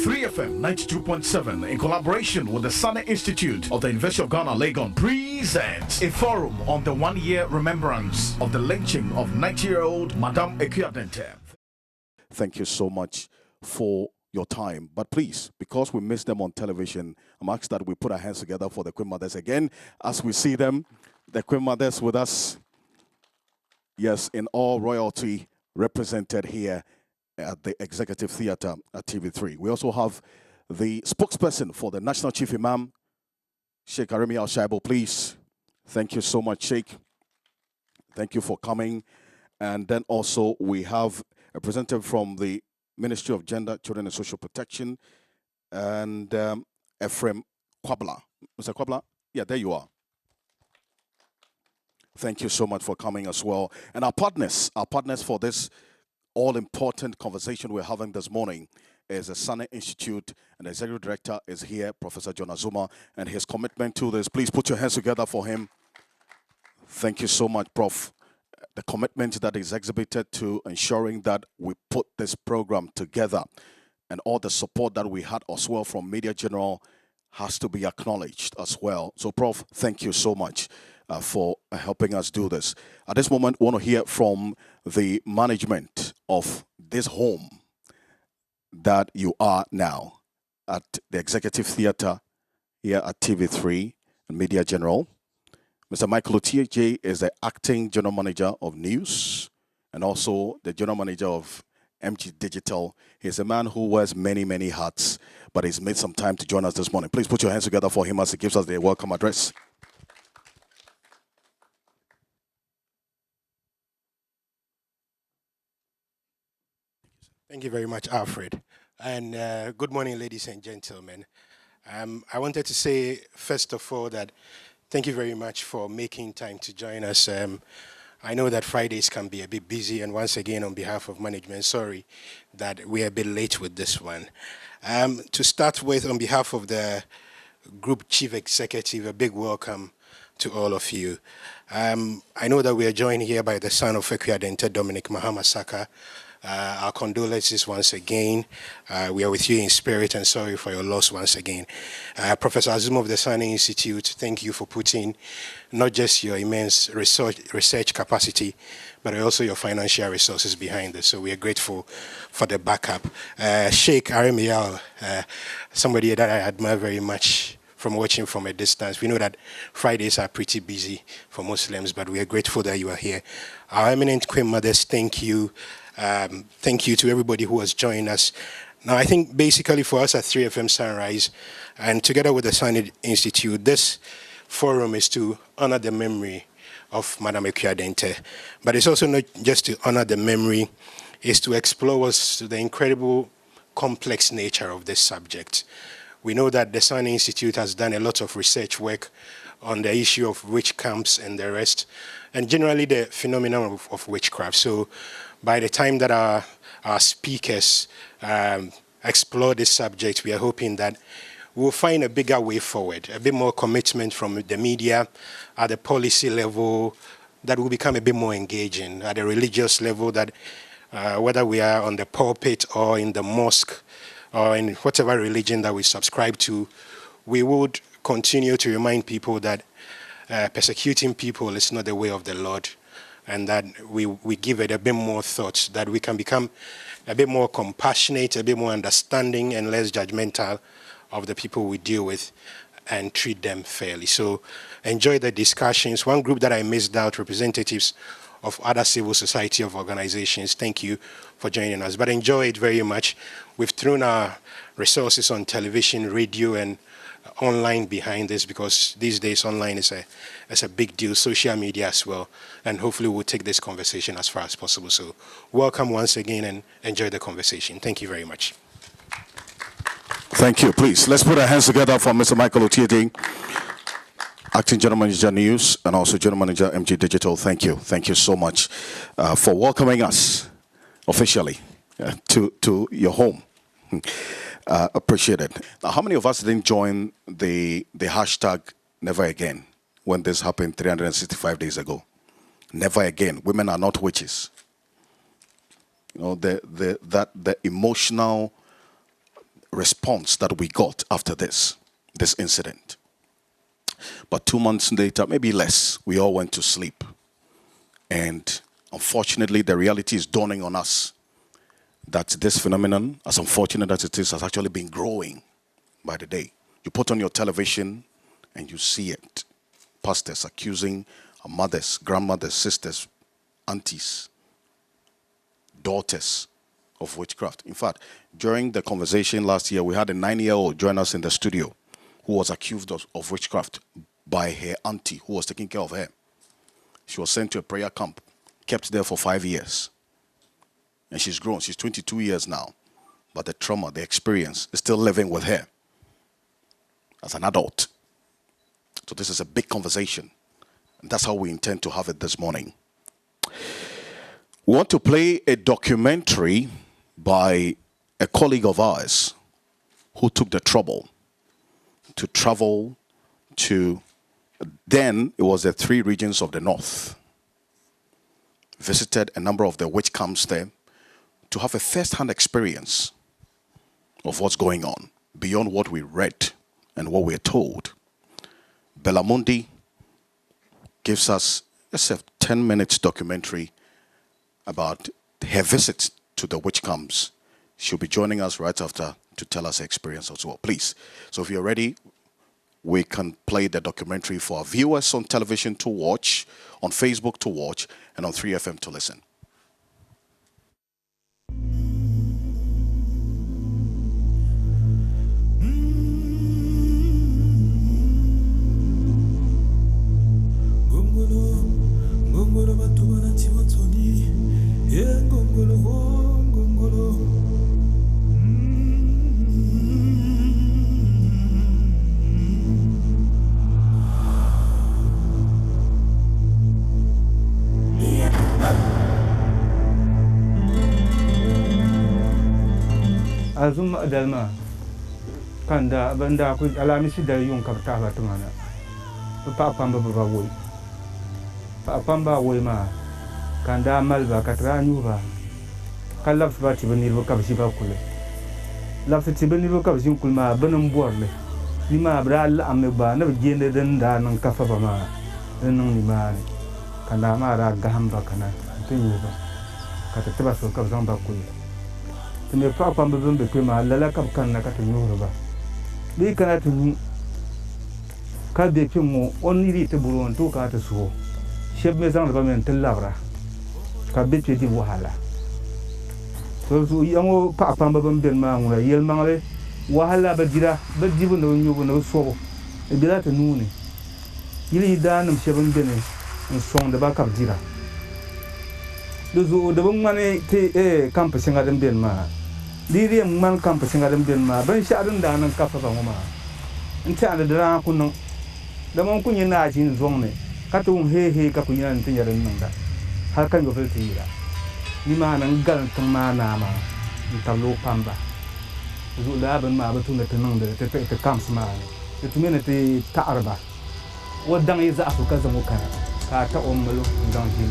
3FM 92.7 in collaboration with the Sanneh Institute of the University of Ghana, Legon, presents a forum on the 1-year remembrance of the lynching of 90-year-old Madame Akua Denteh. Thank you so much for your time. But please, because we miss them on television, I'm asked that we put our hands together for the Queen Mothers again as we see them, the Queen Mothers with us, yes, in all royalty represented here at the Executive Theatre at TV3. We also have the spokesperson for the National Chief Imam, Sheikh Aremi Al-Shaibo, please. Thank you so much, Sheikh. Thank you for coming. And then also we have a representative from the Ministry of Gender, Children and Social Protection, and Ephraim Kwabla. Mr. Kwabla, yeah, there you are. Thank you so much for coming as well. And our partners for this all-important conversation we're having this morning is the Sanneh Institute, and the Executive Director is here, Professor John Azuma, and his commitment to this. Please put your hands together for him. Thank you so much, Prof. The commitment that is exhibited to ensuring that we put this program together, and all the support that we had as well from Media General has to be acknowledged as well. So, Prof, thank you so much for helping us do this. At this moment, we want to hear from the management of this home that you are now at the Executive Theatre here at TV3 and Media General. Mr. Michael Otiej is the Acting General Manager of News and also the General Manager of MG Digital. He's a man who wears many, many hats, but he's made some time to join us this morning. Please put your hands together for him as he gives us the welcome address. Thank you very much, Alfred. And good morning, ladies and gentlemen. I wanted to say, first of all, that thank you very much for making time to join us. I know that Fridays can be a bit busy, and once again, on behalf of management, sorry that we're a bit late with this one. To start with, on behalf of the Group Chief Executive, a big welcome to all of you. I know that we are joined here by the son of Akua Denteh, Dominic Mahama Saka. Our condolences once again. We are with you in spirit and sorry for your loss once again. Professor Azuma of the Sanneh Institute, thank you for putting not just your immense research capacity, but also your financial resources behind this. So we are grateful for the backup. Sheikh Aremi Al, somebody that I admire very much from watching from a distance. We know that Fridays are pretty busy for Muslims, but we are grateful that you are here. Our eminent Queen Mothers, thank you. Thank you to everybody who has joined us. Now, I think basically for us at 3FM Sunrise, and together with the Sanneh Institute, this forum is to honor the memory of Madame Akua Denteh. But it's also not just to honor the memory, it's to explore us to the incredible complex nature of this subject. We know that the Sanneh Institute has done a lot of research work on the issue of witch camps and the rest, and generally the phenomenon of witchcraft. So by the time that our speakers explore this subject, we are hoping that we'll find a bigger way forward, a bit more commitment from the media at the policy level that will become a bit more engaging, at the religious level that whether we are on the pulpit or in the mosque or in whatever religion that we subscribe to, we would continue to remind people that persecuting people is not the way of the Lord, and that we give it a bit more thought, that we can become a bit more compassionate, a bit more understanding, and less judgmental of the people we deal with and treat them fairly. So enjoy the discussions. One group that I missed out, representatives of other civil society of organizations, thank you for joining us. But enjoy it very much. We've thrown our resources on television, radio, and online behind this, because these days online is a big deal, social media as well, and hopefully we'll take this conversation as far as possible. So welcome once again and enjoy the conversation. Thank you very much. Thank you. Please, let's put our hands together for Mr. Michael Otiej, Acting General Manager News and also General Manager MG Digital. Thank you. Thank you so much for welcoming us officially to your home. Appreciate it. Now, how many of us didn't join the hashtag Never Again when this happened 365 days ago? Never again. Women are not witches. You know, the emotional response that we got after this incident. But 2 months later, maybe less, we all went to sleep. And unfortunately, the reality is dawning on us that this phenomenon, as unfortunate as it is, has actually been growing by the day. You put on your television and you see it. Pastors accusing mothers, grandmothers, sisters, aunties, daughters of witchcraft. In fact, during the conversation last year, we had a 9-year-old join us in the studio who was accused of witchcraft by her auntie who was taking care of her. She was sent to a prayer camp, kept there for 5 years. And she's grown. She's 22 years now. But the trauma, the experience is still living with her as an adult. So this is a big conversation. And that's how we intend to have it this morning. We want to play a documentary by a colleague of ours who took the trouble to travel to, then it was the 3 regions of the north, visited a number of the witch camps there to have a first-hand experience of what's going on beyond what we read and what we're told. Bellamundi gives us a 10-minute documentary about her visit to the witch camps. She'll be joining us right after to tell us her experience as well. Please. So if you're ready, we can play the documentary for our viewers on television to watch, on Facebook to watch, and on 3FM to listen. Azum Adelma Kanda Banda could allow me to the young Kaptava to mana. Papa Way Papa Wayma Kanda Malva Katranuva Kalaf Batibani Vocabsiba Kule Lafs Tibani Vocabsimkulma Benum Borle Lima Bral Ameba never gained than Dan and Kafabama then only man Kandamara Gahamba Kana Tinuva Katabaso Kabzamba Kule. To me, Papa Mbembe Pima, Lalaka Kanaka to Nuba. They cannot to me. Kabe Pimo only to Buron took out a sword. Shep me some government to Lavra. Kabe di Wahala. So young Papa Mbembe Mamma, Yel Mangale, Wahala Badira, but given no so. A bilat to noon. Yili Dan and Shevan Benny and song the back of Dira. Those who the woman campusing at them Benma. Diri man campusing at them Benma, Ben Shadow down and Kappa. And tell the Dracuno. The Monkunya Naj in Zone, Katum He Capuyan and Tinger and Nanda. How can you feel Tira? Niman and Galantama, Talo Pamba. Zulab and Mabatuna Tenunda, to take the camps man. The community Tarba. What done is Africa Zamuka, Kata Omalo, Dunkin.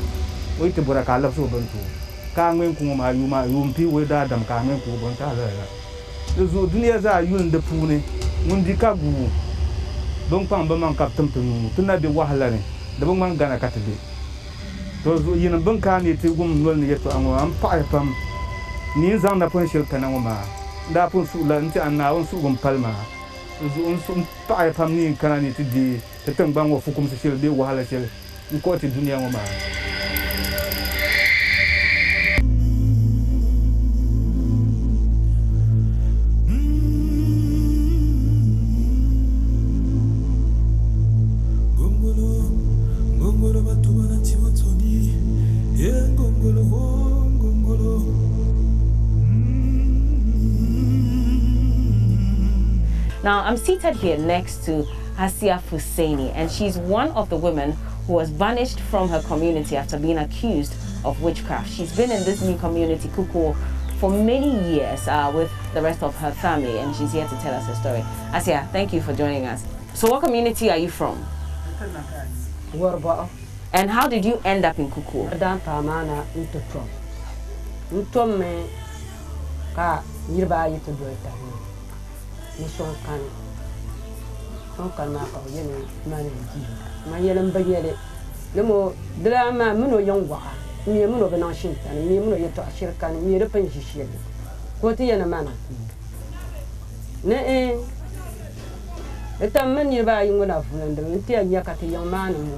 Wait to Burakala so buntu. Kangwin Kuma, Yumpi with Adam Kamen Kubonta. The Zuniaza, you in the Pune, Mundikagu. Don't come Baman Captain to not be Wahalani, the woman Gana Katabi. Those who in a bunkani to whom will yet to Am Pipam Nins on the Pontial Kanama, Dapun Sulanti and now Sugum Palma. Those who Pipam Nin Kanani to the Tongue of Fukum Shil de Wahala, you quoted Dunia Woman. Now, I'm seated here next to Asia Fuseni, and she's one of the women who was banished from her community after being accused of witchcraft. She's been in this new community, Kuku, for many years with the rest of her family, and she's here to tell us her story. Asia, thank you for joining us. So what community are you from? And how did you end up in Kuku? son kan ma ka yene mane ji ma yelam bayele lemo drama muno yongwa mi muno bana shinta mi muno yeto ashirkan mi repen shishiyel ko ti yana mana ne etam man yeba yingona fulande ti anya ka ti yang mana mo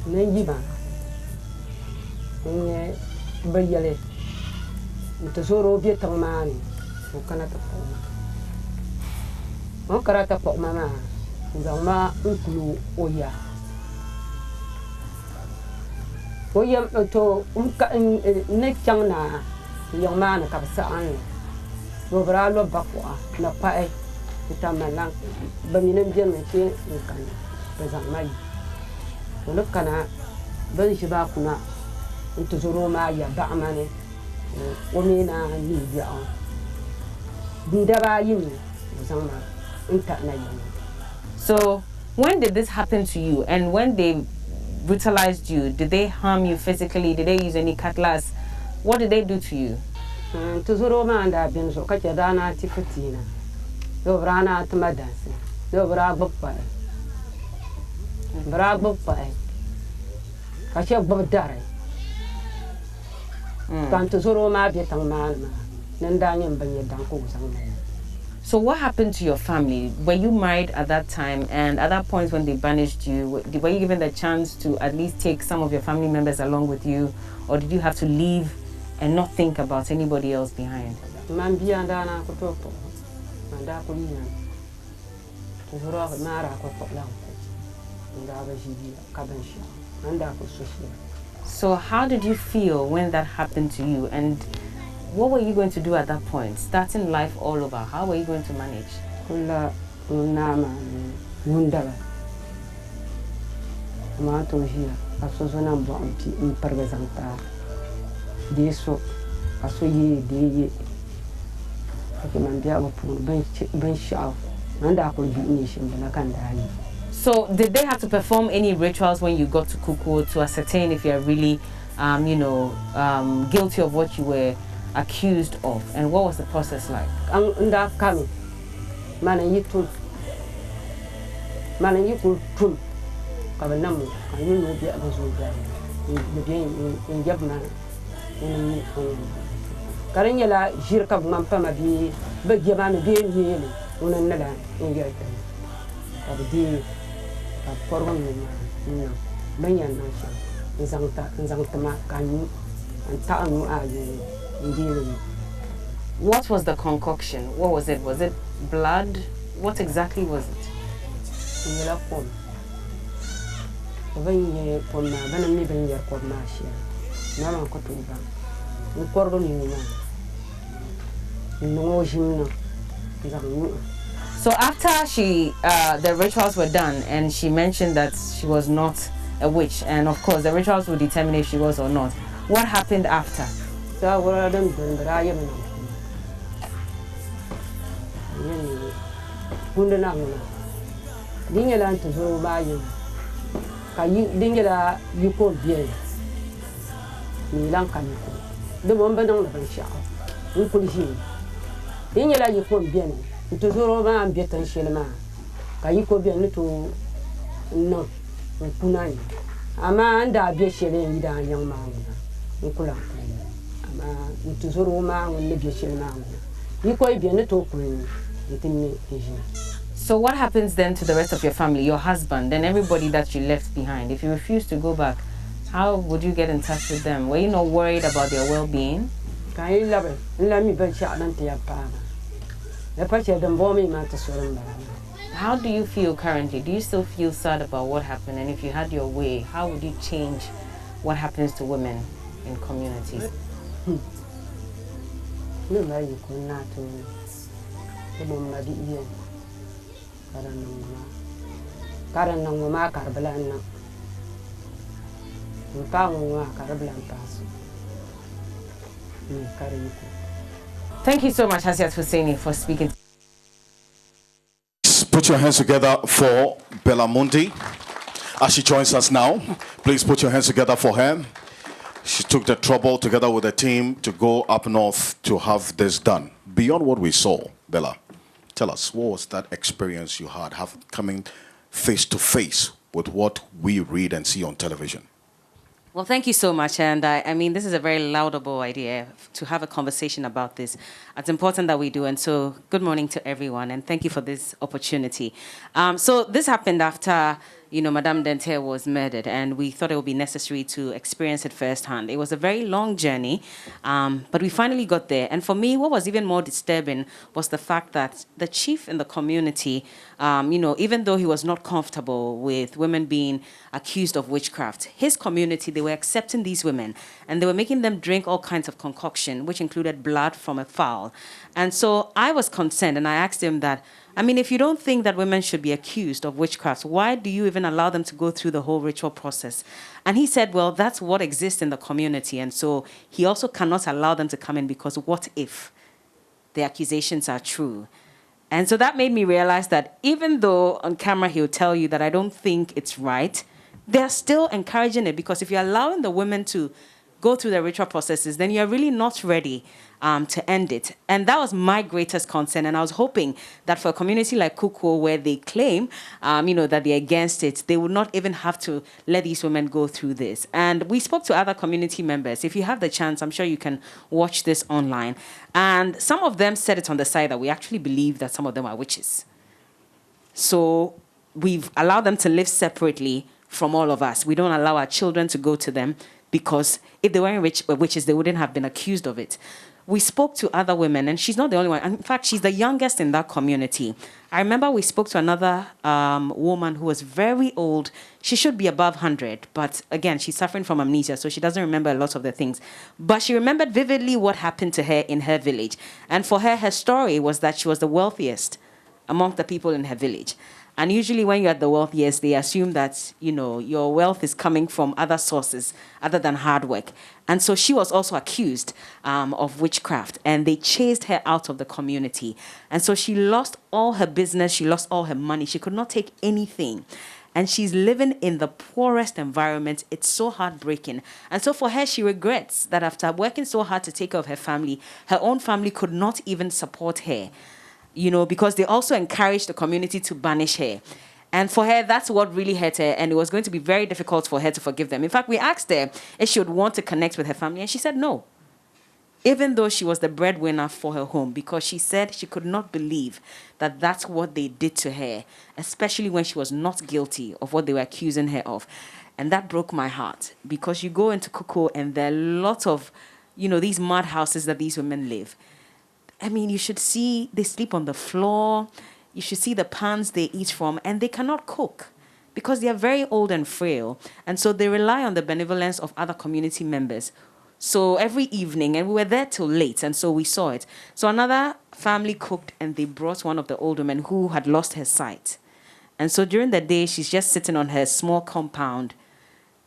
ne yiba ne bayele tesoro bi tamani o kana ta on karata po mama ngama ukulu oya to ne changna yang mana ka sa an lo bra lo bakwa na pae tamala baminen bien me ke kan bezan mai lo kana ban shi ba kuna tesoro ma ya ba amane omina ni ya ndaba yimi zama inta na yimi. So when did this happen to you, and when they brutalized you, did they harm you physically? Did they use any cutlass? What did they do to you? Tuzuro ma anda bin so ka dana tifutina do brana tmadanse do bra boppa ka che bobdare kan tuzuro ma bi tangman nanda nyam banye danko zangma. So what happened to your family? Were you married at that time, and at that point when they banished you, were you given the chance to at least take some of your family members along with you, or did you have to leave and not think about anybody else behind? So how did you feel when that happened to you, and what were you going to do at that point? Starting life all over, how were you going to manage? So did they have to perform any rituals when you got to Kuku to ascertain if you're really, guilty of what you were accused of, and what was the process like? What was the concoction? What was it? Was it blood? What exactly was it? So after the rituals were done, and she mentioned that she was not a witch, and of course the rituals would determine if she was or not, what happened after? So what happens then to the rest of your family, your husband, and everybody that you left behind? If you refuse to go back, how would you get in touch with them? Were you not worried about their well-being? How do you feel currently? Do you still feel sad about what happened? And if you had your way, how would you change what happens to women in communities? Thank you so much, Hasiat Husseini, for speaking. Put your hands together for Belamundi as she joins us now. Please put your hands together for her. She took the trouble together with the team to go up north to have this done. beyond what we saw, Bella, tell us, what was that experience you had coming face to face with what we read and see on television? Well, thank you so much. And I mean, this is a very laudable idea to have a conversation about this. It's important that we do. And so good morning to everyone. And thank you for this opportunity. So this happened after, Madame Denteh was murdered. And we thought it would be necessary to experience it firsthand. It was a very long journey, but we finally got there. And for me, what was even more disturbing was the fact that the chief in the community, even though he was not comfortable with women being accused of witchcraft, his community, they were accepting these women. And they were making them drink all kinds of concoction, which included blood from a fowl. And so I was concerned, and I asked him that, if you don't think that women should be accused of witchcraft, why do you even allow them to go through the whole ritual process? And he said, well, that's what exists in the community. And so he also cannot allow them to come in because what if the accusations are true? And so that made me realize that even though on camera he'll tell you that I don't think it's right, they're still encouraging it, because if you're allowing the women to go through the ritual processes, then you're really not ready to end it. And that was my greatest concern. And I was hoping that for a community like Akua, where they claim, that they're against it, they would not even have to let these women go through this. And we spoke to other community members. If you have the chance, I'm sure you can watch this online. And some of them said it on the side that we actually believe that some of them are witches. So we've allowed them to live separately from all of us. We don't allow our children to go to them, because if they weren't witches, they wouldn't have been accused of it. We spoke to other women, and she's not the only one. In fact, she's the youngest in that community. I remember we spoke to another woman who was very old. She should be above 100, but again, she's suffering from amnesia, so she doesn't remember a lot of the things. But she remembered vividly what happened to her in her village. And for her, her story was that she was the wealthiest among the people in her village. And usually when you're at the wealthiest, they assume that, your wealth is coming from other sources other than hard work. And so she was also accused of witchcraft, and they chased her out of the community. And so she lost all her business. She lost all her money. She could not take anything. And she's living in the poorest environment. It's so heartbreaking. And so for her, she regrets that after working so hard to take care of her family, her own family could not even support her. Because they also encouraged the community to banish her. And for her, that's what really hurt her. And it was going to be very difficult for her to forgive them. In fact, we asked her if she would want to connect with her family. And she said no, even though she was the breadwinner for her home, because she said she could not believe that that's what they did to her, especially when she was not guilty of what they were accusing her of. And that broke my heart, because you go into Akua and there are lots of, these mud houses that these women live. You should see they sleep on the floor. You should see the pans they eat from, and they cannot cook because they are very old and frail. And so they rely on the benevolence of other community members. So every evening, and we were there till late, and so we saw it. So another family cooked, and they brought one of the old women who had lost her sight. And so during the day, she's just sitting on her small compound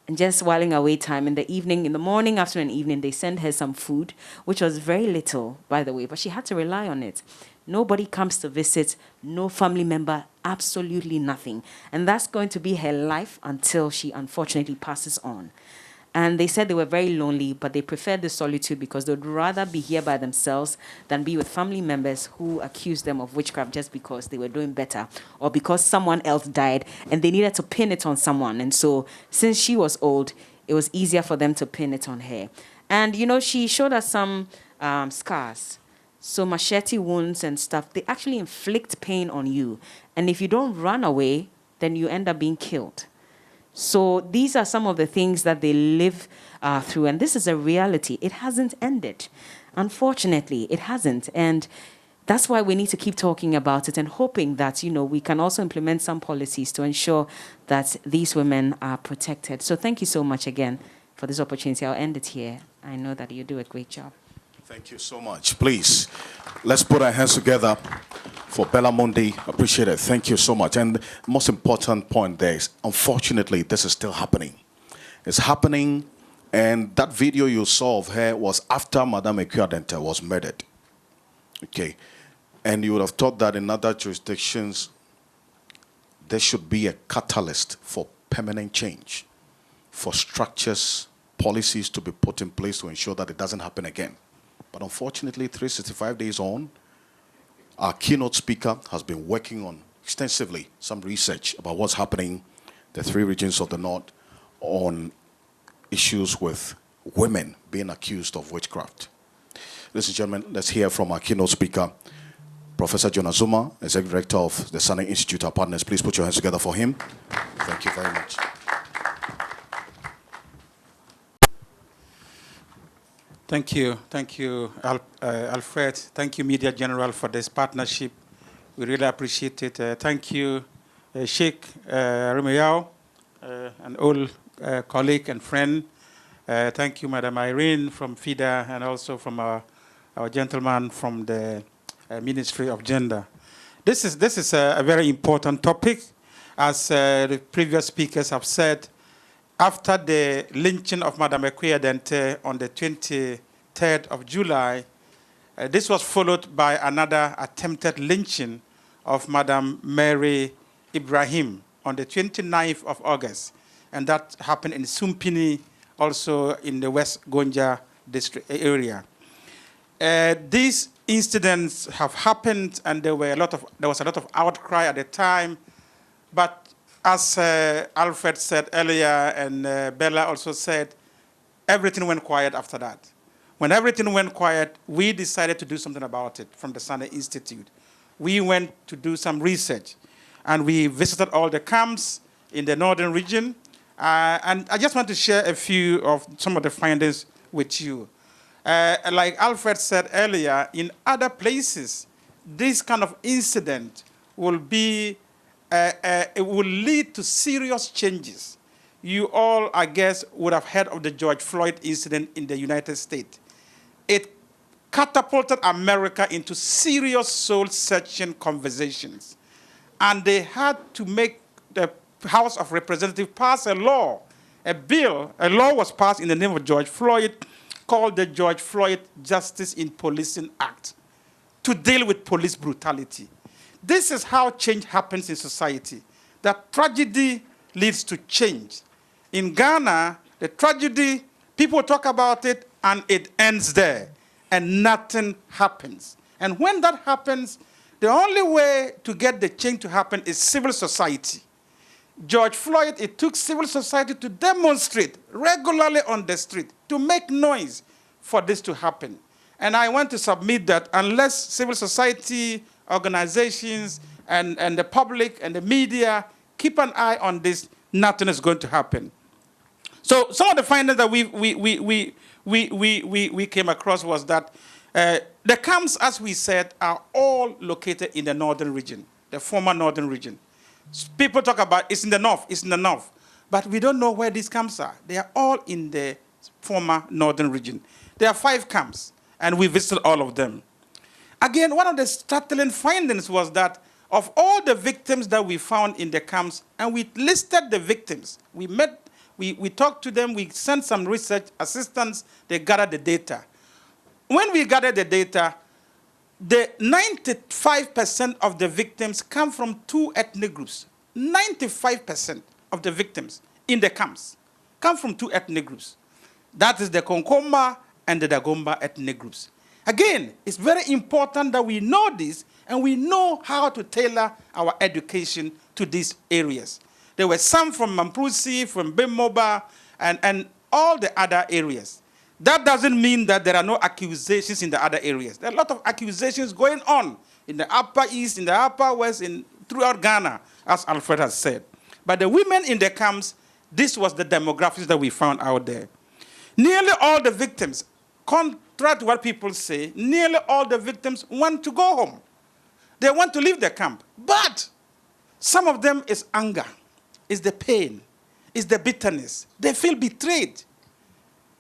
and just whiling away time. In the evening, in the morning, afternoon, and evening, they send her some food, which was very little, by the way, but she had to rely on it. Nobody comes to visit, no family member, absolutely nothing. And that's going to be her life until she unfortunately passes on. And they said they were very lonely, but they preferred the solitude because they would rather be here by themselves than be with family members who accused them of witchcraft just because they were doing better or because someone else died and they needed to pin it on someone. And so since she was old, it was easier for them to pin it on her. And, she showed us some scars. So machete wounds and stuff, they actually inflict pain on you. And if you don't run away, then you end up being killed. So these are some of the things that they live through. And this is a reality. It hasn't ended. Unfortunately, it hasn't. And that's why we need to keep talking about it and hoping that, we can also implement some policies to ensure that these women are protected. So thank you so much again for this opportunity. I'll end it here. I know that you do a great job. Thank you so much. Please, let's put our hands together for Bella Mundi. Appreciate it. Thank you so much. And the most important point there is, unfortunately, this is still happening. It's happening, and that video you saw of her was after Madame Akua Denteh was murdered. Okay. And you would have thought that in other jurisdictions, there should be a catalyst for permanent change, for structures, policies to be put in place to ensure that it doesn't happen again. But unfortunately, 365 days on, our keynote speaker has been working on extensively some research about what's happening in the 3 regions of the North on issues with women being accused of witchcraft. Ladies and gentlemen, let's hear from our keynote speaker, Professor John Azuma, Executive Director of the Sanneh Institute, our partners. Please put your hands together for him. Thank you very much. Thank you. Thank you, Alfred. Thank you, Media General, for this partnership. We really appreciate it. Thank you, Sheikh Rumayao, an old colleague and friend. Thank you, Madam Irene from FIDA, and also from our gentleman from the Ministry of Gender. This is a very important topic. As the previous speakers have said, after the lynching of Madam Akua Denteh on the 23rd of July, this was followed by another attempted lynching of Madam Mary Ibrahim on the 29th of August. And that happened in Sumpini, also in the West Gonja district area. These incidents have happened, and there was a lot of outcry at the time. But as Alfred said earlier, and Bella also said, everything went quiet after that. When everything went quiet, we decided to do something about it from the Sanneh Institute. We went to do some research, and we visited all the camps in the northern region. And I just want to share a few of some of the findings with you. Like Alfred said earlier, in other places, this kind of incident will be it will lead to serious changes. You all, I guess, would have heard of the George Floyd incident in the United States. It catapulted America into serious soul-searching conversations. And they had to make the House of Representatives pass a law, a law was passed in the name of George Floyd, called the George Floyd Justice in Policing Act, to deal with police brutality. This is how change happens in society. That tragedy leads to change. In Ghana, the tragedy, people talk about it, and it ends there, and nothing happens. And when that happens, the only way to get the change to happen is civil society. George Floyd, it took civil society to demonstrate regularly on the street, to make noise for this to happen. And I want to submit that unless civil society organizations and the public and the media keep an eye on this, nothing is going to happen. So some of the findings that we came across was that the camps, as we said, are all located in the northern region, the former northern region. People talk about it's in the north, it's in the north. But we don't know where these camps are. They are all in the former northern region. There are 5 camps, and we visited all of them. Again, one of the startling findings was that of all the victims that we found in the camps, and we listed the victims, we talked to them, we sent some research assistants, they gathered the data. When we gathered the data, the 95% of the victims come from 2 ethnic groups. 95% of the victims in the camps come from 2 ethnic groups. That is the Konkoma and the Dagomba ethnic groups. Again, it's very important that we know this and we know how to tailor our education to these areas. There were some from Mamprusi, from Bimoba, and all the other areas. That doesn't mean that there are no accusations in the other areas. There are a lot of accusations going on in the Upper East, in the Upper West, throughout Ghana, as Alfred has said. But the women in the camps, this was the demographics that we found out there. Nearly all the victims, contrary to what people say, nearly all the victims want to go home. They want to leave the camp. But some of them is anger, is the pain, is the bitterness. They feel betrayed.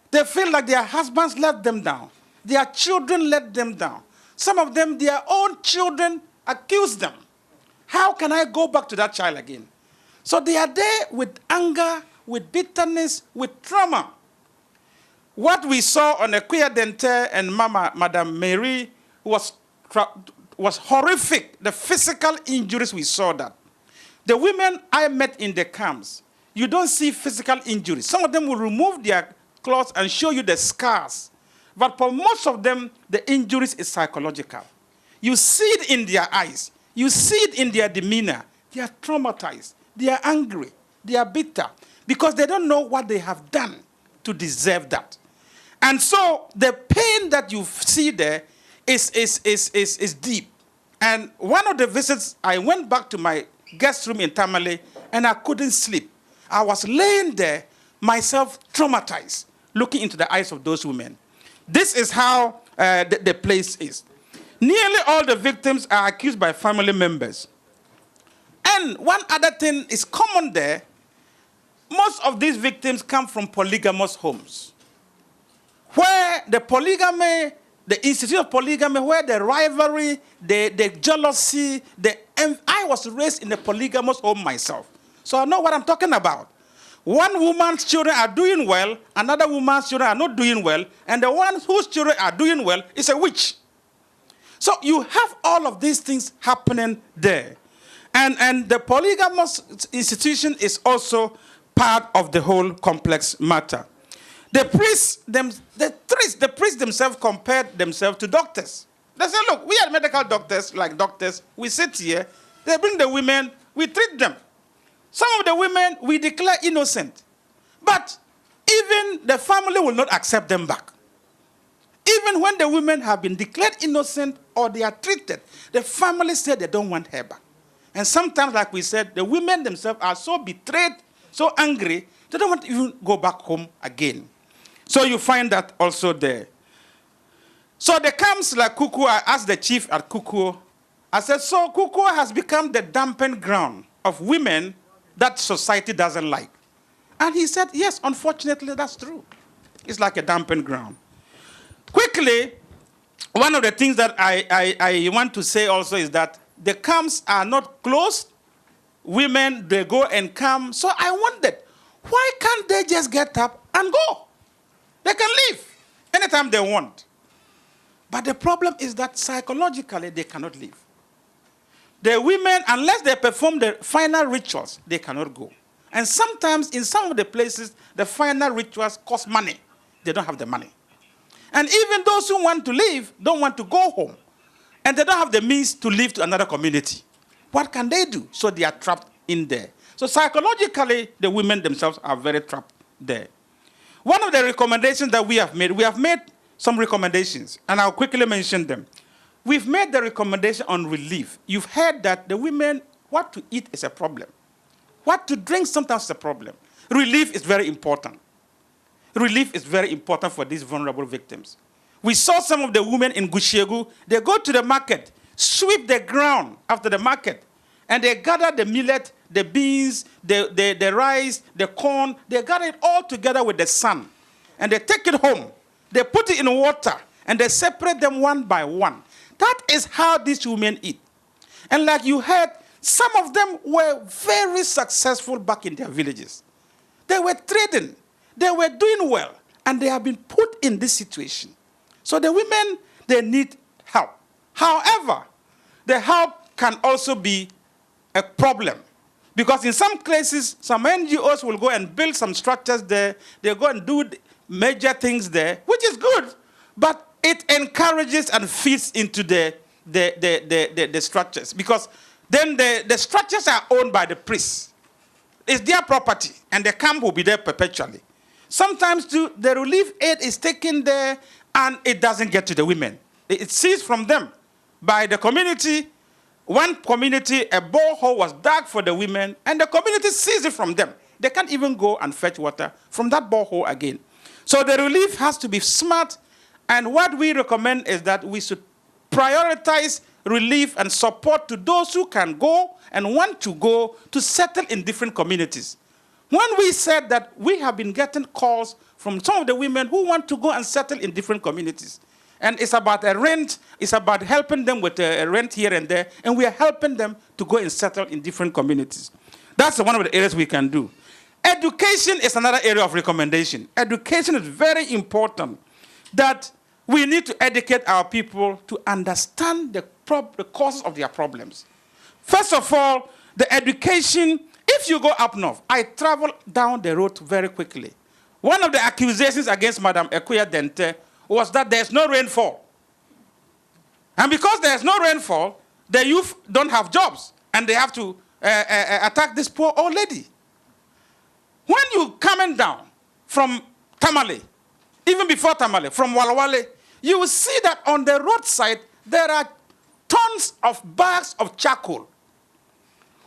They feel like their husbands let them down. Their children let them down. Some of them, their own children accuse them. How can I go back to that child again? So they are there with anger, with bitterness, with trauma. What we saw on Akua Denteh and Madam Mary was horrific. The physical injuries, we saw that. The women I met in the camps, you don't see physical injuries. Some of them will remove their clothes and show you the scars. But for most of them, the injuries is psychological. You see it in their eyes. You see it in their demeanor. They are traumatized. They are angry. They are bitter because they don't know what they have done to deserve that. And so the pain that you see there is deep. And one of the visits, I went back to my guest room in Tamale, and I couldn't sleep. I was laying there, myself traumatized, looking into the eyes of those women. This is how the place is. Nearly all the victims are accused by family members. And one other thing is common there. Most of these victims come from polygamous homes, where the polygamy, the institute of polygamy, where the rivalry, the jealousy, I was raised in a polygamous home myself. So I know what I'm talking about. One woman's children are doing well, another woman's children are not doing well, and the one whose children are doing well is a witch. So you have all of these things happening there. And the polygamous institution is also part of the whole complex matter. The priests themselves compared themselves to doctors. They say, look, we are medical doctors, like doctors. We sit here, they bring the women, we treat them. Some of the women we declare innocent. But even the family will not accept them back. Even when the women have been declared innocent or they are treated, the family said they don't want her back. And sometimes, like we said, the women themselves are so betrayed, so angry, they don't want to even go back home again. So you find that also there. So there comes like Kuku. I asked the chief at Kuku, I said, so Kuku has become the dumping ground of women that society doesn't like. And he said, yes, unfortunately, that's true. It's like a dumping ground. Quickly, one of the things that I want to say also is that the camps are not closed. Women, they go and come. So I wondered, why can't they just get up and go? They can leave anytime they want. But the problem is that psychologically, they cannot leave. The women, unless they perform the final rituals, they cannot go. And sometimes, in some of the places, the final rituals cost money. They don't have the money. And even those who want to leave don't want to go home. And they don't have the means to leave to another community. What can they do? So they are trapped in there. So psychologically, the women themselves are very trapped there. One of the recommendations that we have made some recommendations, and I'll quickly mention them. We've made the recommendation on relief. You've heard that the women, what to eat is a problem. What to drink sometimes is a problem. Relief is very important. Relief is very important for these vulnerable victims. We saw some of the women in Gushegu, they go to the market, sweep the ground after the market, and they gather the millet, the beans, the rice, the corn, they gather it all together with the sun. And they take it home. They put it in water, and they separate them one by one. That is how these women eat. And like you heard, some of them were very successful back in their villages. They were trading. They were doing well. And they have been put in this situation. So the women, they need help. However, the help can also be a problem. Because in some cases, some NGOs will go and build some structures there. They go and do major things there, which is good. But it encourages and feeds into the structures. Because then the structures are owned by the priests. It's their property, and the camp will be there perpetually. Sometimes, too, the relief aid is taken there, and it doesn't get to the women. It's seized from them by the community. One community, a borehole was dug for the women, and the community seized it from them. They can't even go and fetch water from that borehole again. So the relief has to be smart, and what we recommend is that we should prioritize relief and support to those who can go and want to go to settle in different communities. When we said that we have been getting calls from some of the women who want to go and settle in different communities, and it's about a rent, it's about helping them with a rent here and there, and we are helping them to go and settle in different communities. That's one of the areas we can do. Education is another area of recommendation. Education is very important, that we need to educate our people to understand the causes of their problems. First of all, the education, if you go up north, I travel down the road very quickly. One of the accusations against Madam Akua Denteh was that there's no rainfall. And because there's no rainfall, the youth don't have jobs, and they have to attack this poor old lady. When you're coming down from Tamale, even before Tamale, from Walawale, you will see that on the roadside, there are tons of bags of charcoal.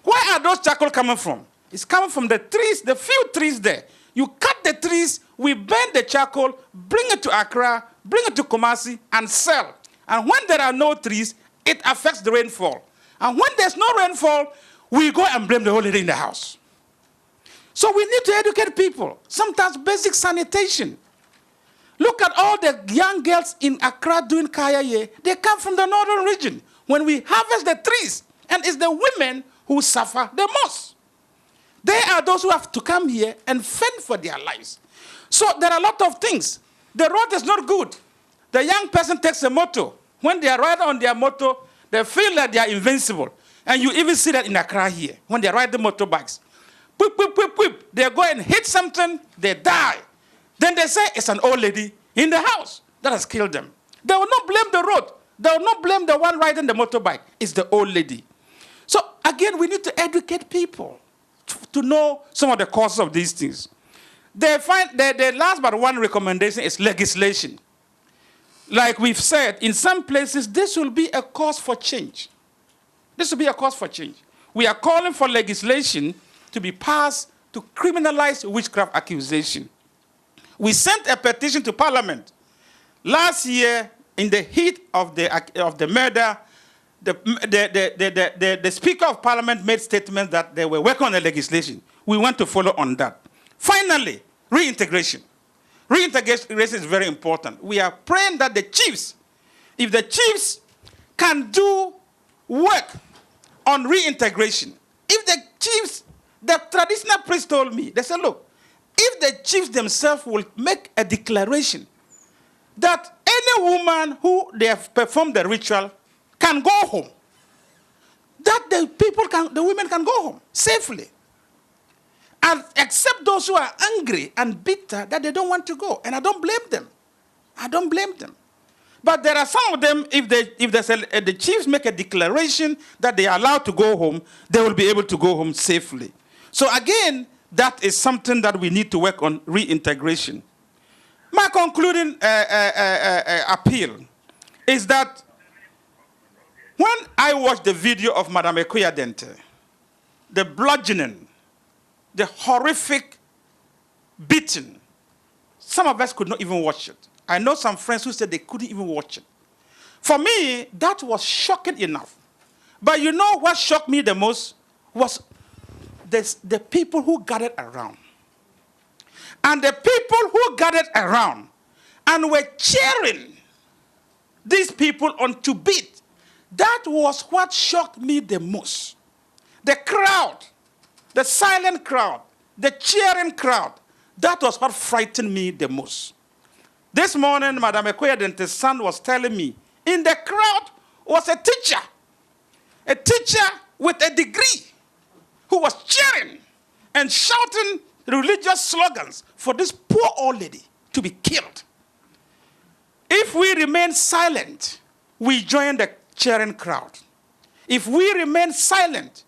Where are those charcoal coming from? It's coming from the trees, the few trees there. You cut the trees, we burn the charcoal, bring it to Accra, bring it to Kumasi, and sell. And when there are no trees, it affects the rainfall. And when there's no rainfall, we go and blame the old lady in the house. So we need to educate people. Sometimes basic sanitation. Look at all the young girls in Accra doing Kayaye. They come from the northern region. When we harvest the trees, and it's the women who suffer the most. They are those who have to come here and fend for their lives. So there are a lot of things. The road is not good. The young person takes a motor. When they are riding on their motor, they feel that they are invincible. And you even see that in Accra here, when they ride the motorbikes. Whip, whip, whip, whip. They go and hit something, they die. Then they say it's an old lady in the house that has killed them. They will not blame the road. They will not blame the one riding the motorbike. It's the old lady. So again, we need to educate people to know some of the causes of these things. The last but one recommendation is legislation. Like we've said, in some places, this will be a cause for change. This will be a cause for change. We are calling for legislation to be passed to criminalize witchcraft accusation. We sent a petition to Parliament. Last year, in the heat of the murder, the Speaker of Parliament made statements that they were working on the legislation. We want to follow on that. Finally, reintegration. Reintegration is very important. We are praying that the chiefs, if the chiefs can do work on reintegration, if the chiefs, the traditional priest told me, they said, look, if the chiefs themselves will make a declaration that any woman who they have performed the ritual can go home, that the women can go home safely. And except those who are angry and bitter that they don't want to go. And I don't blame them. I don't blame them. But there are some of them, if the chiefs make a declaration that they are allowed to go home, they will be able to go home safely. So again, that is something that we need to work on, reintegration. My concluding appeal is that when I watched the video of Madam Akua Denteh, the bludgeoning, the horrific beating, some of us could not even watch it. I know some friends who said they couldn't even watch it. For me, that was shocking enough. But you know what shocked me the most was the people who gathered around. And the people who gathered around and were cheering these people on to beat, that was what shocked me the most. The crowd, the silent crowd, the cheering crowd, that was what frightened me the most. This morning, Madam Akua Denteh's son was telling me, in the crowd was a teacher with a degree, who was cheering and shouting religious slogans for this poor old lady to be killed. If we remain silent, we join the cheering crowd. If we remain silent,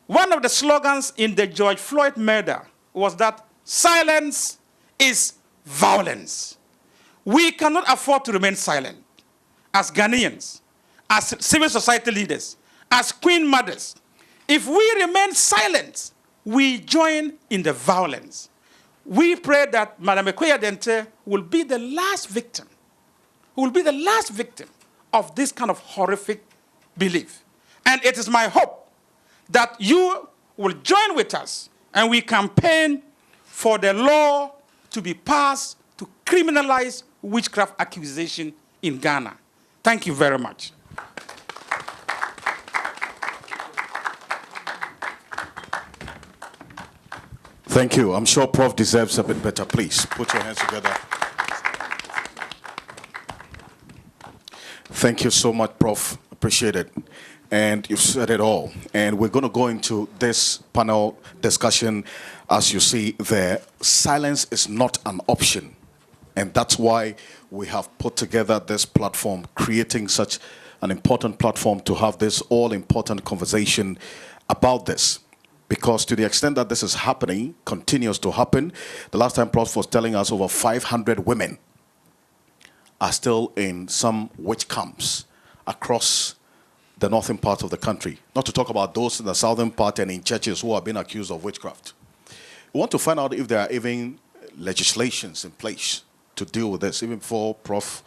one of the slogans in the George Floyd murder was that silence is violence. We cannot afford to remain silent as Ghanaians, as civil society leaders, as queen mothers. If we remain silent, we join in the violence. We pray that Madam Akua Denteh will be the last victim, of this kind of horrific belief. And it is my hope that you will join with us and we campaign for the law to be passed to criminalize witchcraft accusation in Ghana. Thank you very much. Thank you. I'm sure Prof deserves a bit better. Please put your hands together. Thank you so much, Prof. Appreciate it. And you've said it all. And we're going to go into this panel discussion. As you see there, silence is not an option. And that's why we have put together this platform, creating such an important platform to have this all-important conversation about this. Because to the extent that this is happening, continues to happen, the last time Prof was telling us over 500 women are still in some witch camps across the northern part of the country. Not to talk about those in the southern part and in churches who are being accused of witchcraft. We want to find out if there are even legislations in place to deal with this, even before Prof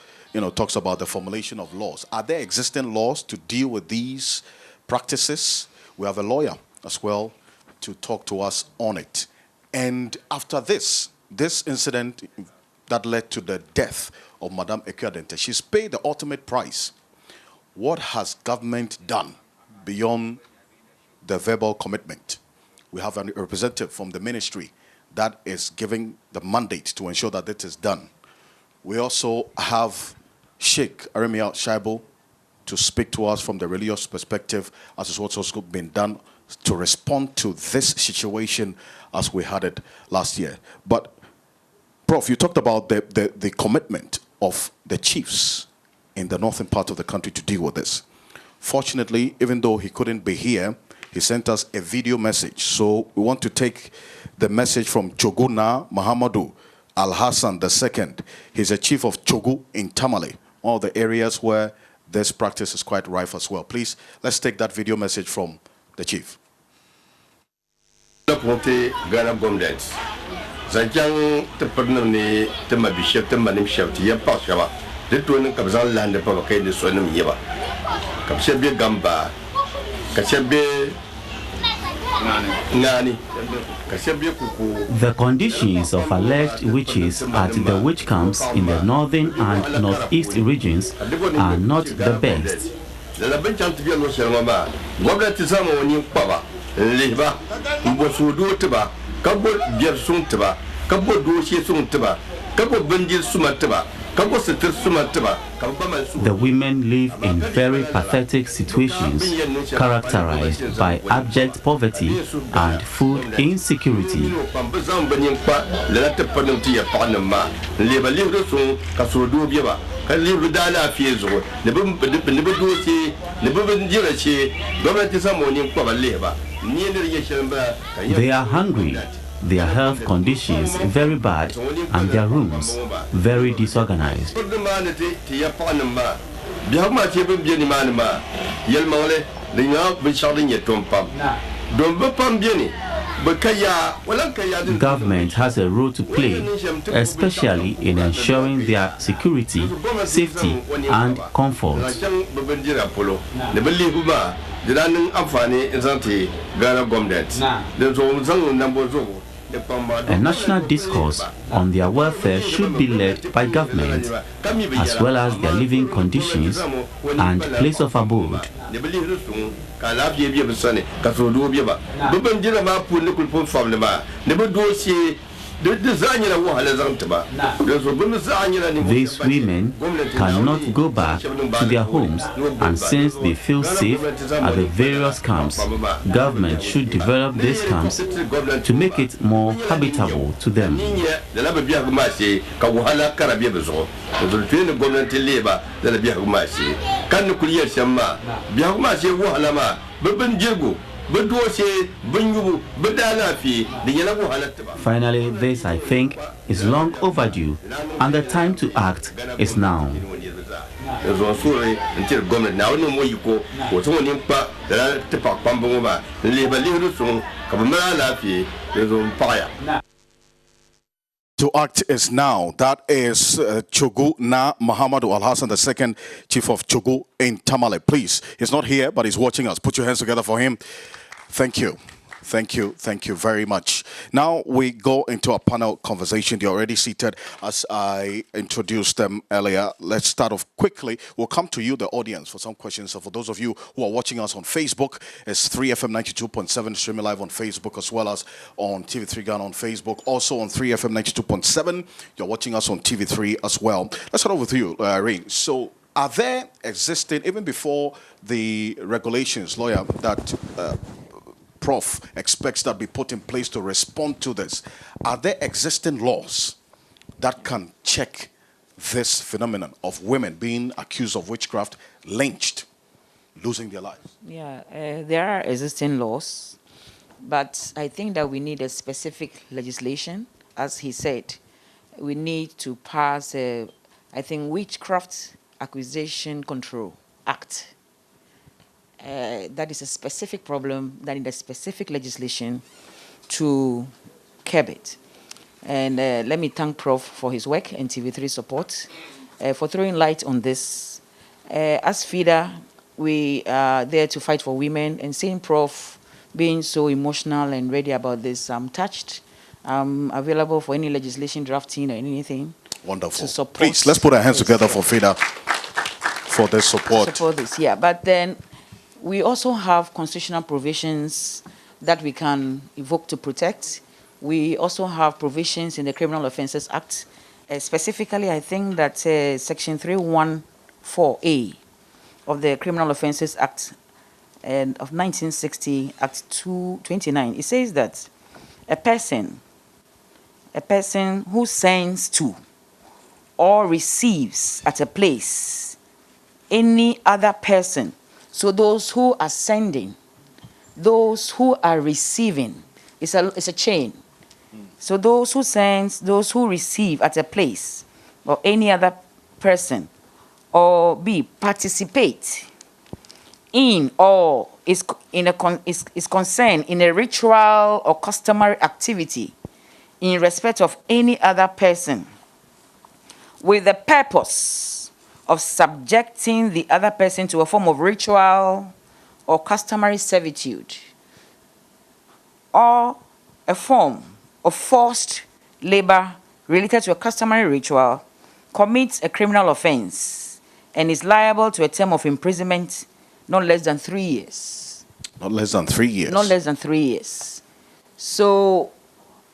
talks about the formulation of laws. Are there existing laws to deal with these practices? We have a lawyer as well to talk to us on it. And after this incident that led to the death of Madame Akua Denteh, she's paid the ultimate price. What has government done beyond the verbal commitment? We have a representative from the ministry that is giving the mandate to ensure that it is done. We also have Sheikh Aremia Shaibu to speak to us from the religious perspective, as is what's also been done to respond to this situation as we had it last year. But, Prof, you talked about the commitment of the chiefs in the northern part of the country to deal with this. Fortunately, even though he couldn't be here, he sent us a video message. So we want to take the message from Choguna Muhammadu Al-Hassan II. He's a chief of Chogu in Tamale, one of the areas where this practice is quite rife as well. Please, let's take that video message from the chief. The conditions of alleged witches at the witch camps in the northern and northeast regions are not the best. The women live in very pathetic situations characterized by abject poverty and food insecurity. They are hungry. Their health conditions very bad and their rooms very disorganized. Government has a role to play, especially in ensuring their security, safety, and comfort. A national discourse on their welfare should be led by government, as well as their living conditions and place of abode. These women cannot go back to their homes, and since they feel safe at the various camps, government should develop these camps to make it more habitable to them. Finally, this, I think, is long overdue, and the time to act is now. To act is now. That is Chogu Na Muhammadu Al-Hassan II, Chief of Chogu in Tamale. Please, he's not here, but he's watching us. Put your hands together for him. Thank you. Thank you. Thank you very much. Now we go into a panel conversation. They're already seated as I introduced them earlier. Let's start off quickly. We'll come to you, the audience, for some questions. So for those of you who are watching us on Facebook, it's 3FM 92.7 streaming live on Facebook, as well as on TV3 Ghana on Facebook. Also on 3FM 92.7. You're watching us on TV3 as well. Let's start off with you, Irene. So are there existing, even before the regulations, lawyer, that Prof expects that be put in place to respond to this, are there existing laws that can check this phenomenon of women being accused of witchcraft, lynched, losing their lives? Yeah, there are existing laws, but I think that we need a specific legislation. As he said, we need to pass, I think, Witchcraft Acquisition Control Act. That is a specific problem that needs a specific legislation to curb it. And let me thank Prof for his work and TV3 support for throwing light on this. As FIDA, we are there to fight for women, and seeing Prof being so emotional and ready about this, I'm touched. I'm available for any legislation drafting or anything. Wonderful. To support. Please, let's put our hands together for FIDA for this support. Support this, yeah. But then we also have constitutional provisions that we can evoke to protect. We also have provisions in the Criminal Offences Act. Specifically, I think that Section 314A of the Criminal Offences Act of 1960, Act 229, it says that a person who sends to or receives at a place any other person, so those who are sending, those who are receiving, it's a chain. So those who send, those who receive at a place or any other person, or B, participate in or is concerned in a ritual or customary activity in respect of any other person with the purpose of subjecting the other person to a form of ritual or customary servitude, or a form of forced labor related to a customary ritual, commits a criminal offense and is liable to a term of imprisonment not less than 3 years. Not less than 3 years. Not less than 3 years. So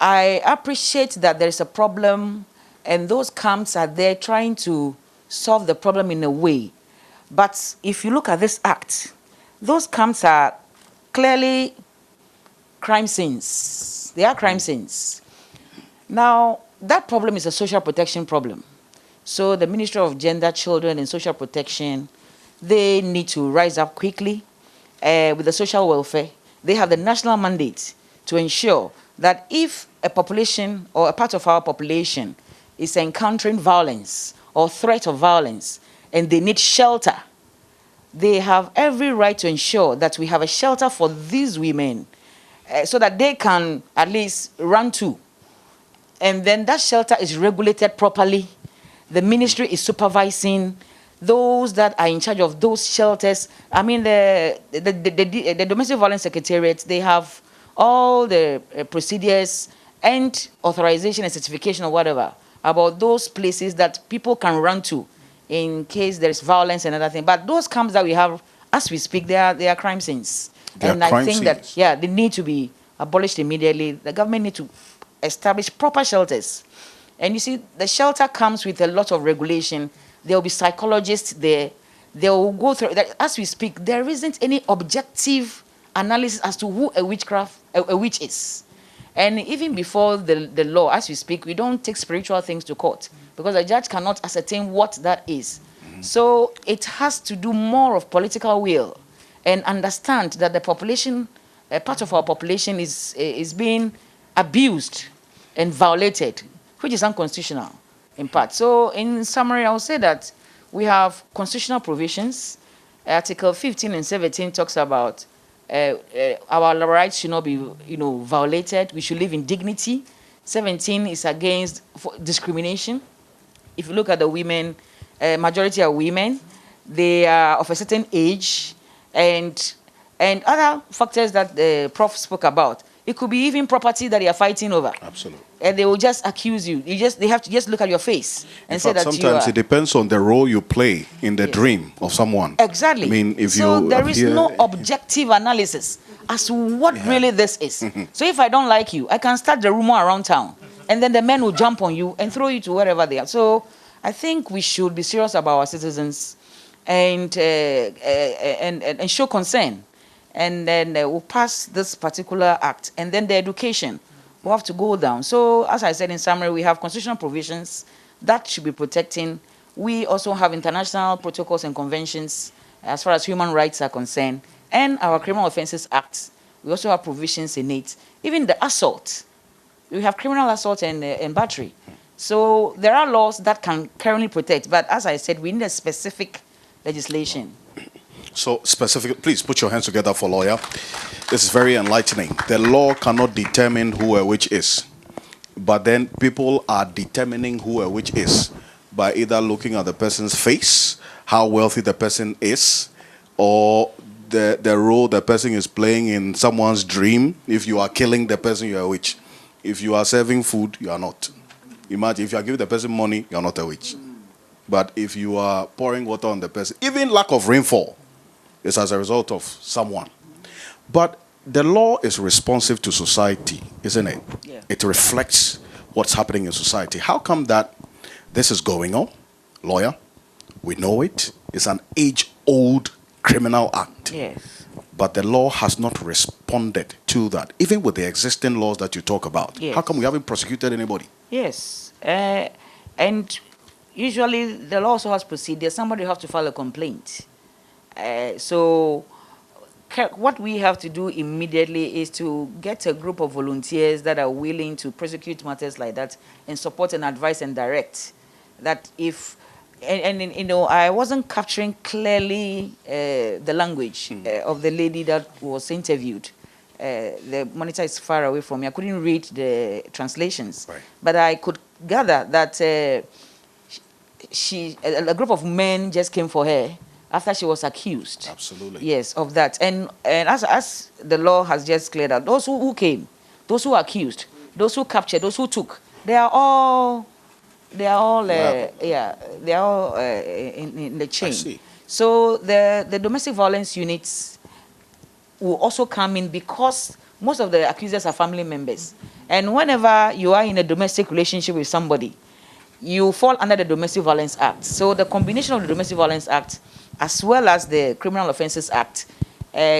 I appreciate that there is a problem, and those camps are there trying to solve the problem in a way. But if you look at this act, those camps are clearly crime scenes. They are crime scenes. Now, that problem is a social protection problem. So the Ministry of Gender, Children and Social Protection, they need to rise up quickly with the social welfare. They have the national mandate to ensure that if a population or a part of our population is encountering violence or threat of violence and they need shelter, they have every right to ensure that we have a shelter for these women so that they can at least run to. And then that shelter is regulated properly. The ministry is supervising those that are in charge of those shelters. I mean, the Domestic Violence Secretariat, they have all the procedures and authorization and certification or whatever about those places that people can run to in case there is violence and other things. But those camps that we have, as we speak, they are crime scenes. And I think that, yeah, they need to be abolished immediately. The government need to establish proper shelters. And you see, the shelter comes with a lot of regulation. There will be psychologists there. They will go through that. As we speak, there isn't any objective analysis as to who a witch is. And even before the law, as we speak, we don't take spiritual things to court because the judge cannot ascertain what that is. So it has to do more of political will and understand that the population, a part of our population is being abused and violated, which is unconstitutional in part. So in summary, I will say that we have constitutional provisions. Article 15 and 17 talks about our rights should not be, violated. We should live in dignity. 17 is against discrimination. If you look at the women, majority are women. They are of a certain age, and other factors that the Prof spoke about. It could be even property that they are fighting over. Absolutely. And they will just accuse you. They have to just look at your face and say that you are. Sometimes it depends on the role you play in the dream of someone. Exactly. I mean, if so there is no objective analysis as to what really this is. So if I don't like you, I can start the rumor around town, and then the men will jump on you and throw you to wherever they are. So I think we should be serious about our citizens and show concern. And then we'll pass this particular act. And then the education will have to go down. So, as I said in summary, we have constitutional provisions that should be protecting. We also have international protocols and conventions as far as human rights are concerned, and our Criminal Offences Act. We also have provisions in it. Even the assault, we have criminal assault and battery. So there are laws that can currently protect, but as I said, we need a specific legislation. So specific, please put your hands together for lawyer. This is very enlightening. The law cannot determine who a witch is, but then people are determining who a witch is by either looking at the person's face, how wealthy the person is, or the role the person is playing in someone's dream. If you are killing the person, you are a witch. If you are serving food, you are not. Imagine if you are giving the person money, you are not a witch. But if you are pouring water on the person, even lack of rainfall is as a result of someone. But the law is responsive to society, isn't it? Yeah. It reflects what's happening in society. How come that this is going on? Lawyer, we know it. It's an age-old criminal act. Yes. But the law has not responded to that, even with the existing laws that you talk about. Yes. How come we haven't prosecuted anybody? Yes. And usually the law also has procedures. Somebody has to file a complaint. So what we have to do immediately is to get a group of volunteers that are willing to prosecute matters like that and support and advise and direct. That if, and you know, I wasn't capturing clearly the language of the lady that was interviewed. The monitor is far away from me. I couldn't read the translations, right. But I could gather that a group of men just came for her after she was accused. Absolutely. Yes, of that. And as the law has just cleared out, those who came, those who accused, those who captured, those who took, they are all in the chain. I see. So the domestic violence units will also come in because most of the accusers are family members. And whenever you are in a domestic relationship with somebody, you fall under the Domestic Violence Act. So the combination of the Domestic Violence Act as well as the Criminal Offences Act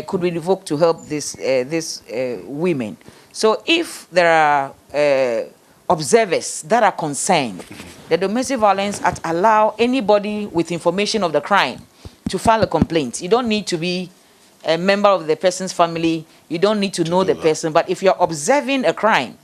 could be invoked to help these women. So if there are observers that are concerned, the Domestic Violence Act allow anybody with information of the crime to file a complaint. You don't need to be a member of the person's family. You don't need to know the person. But if you're observing a crime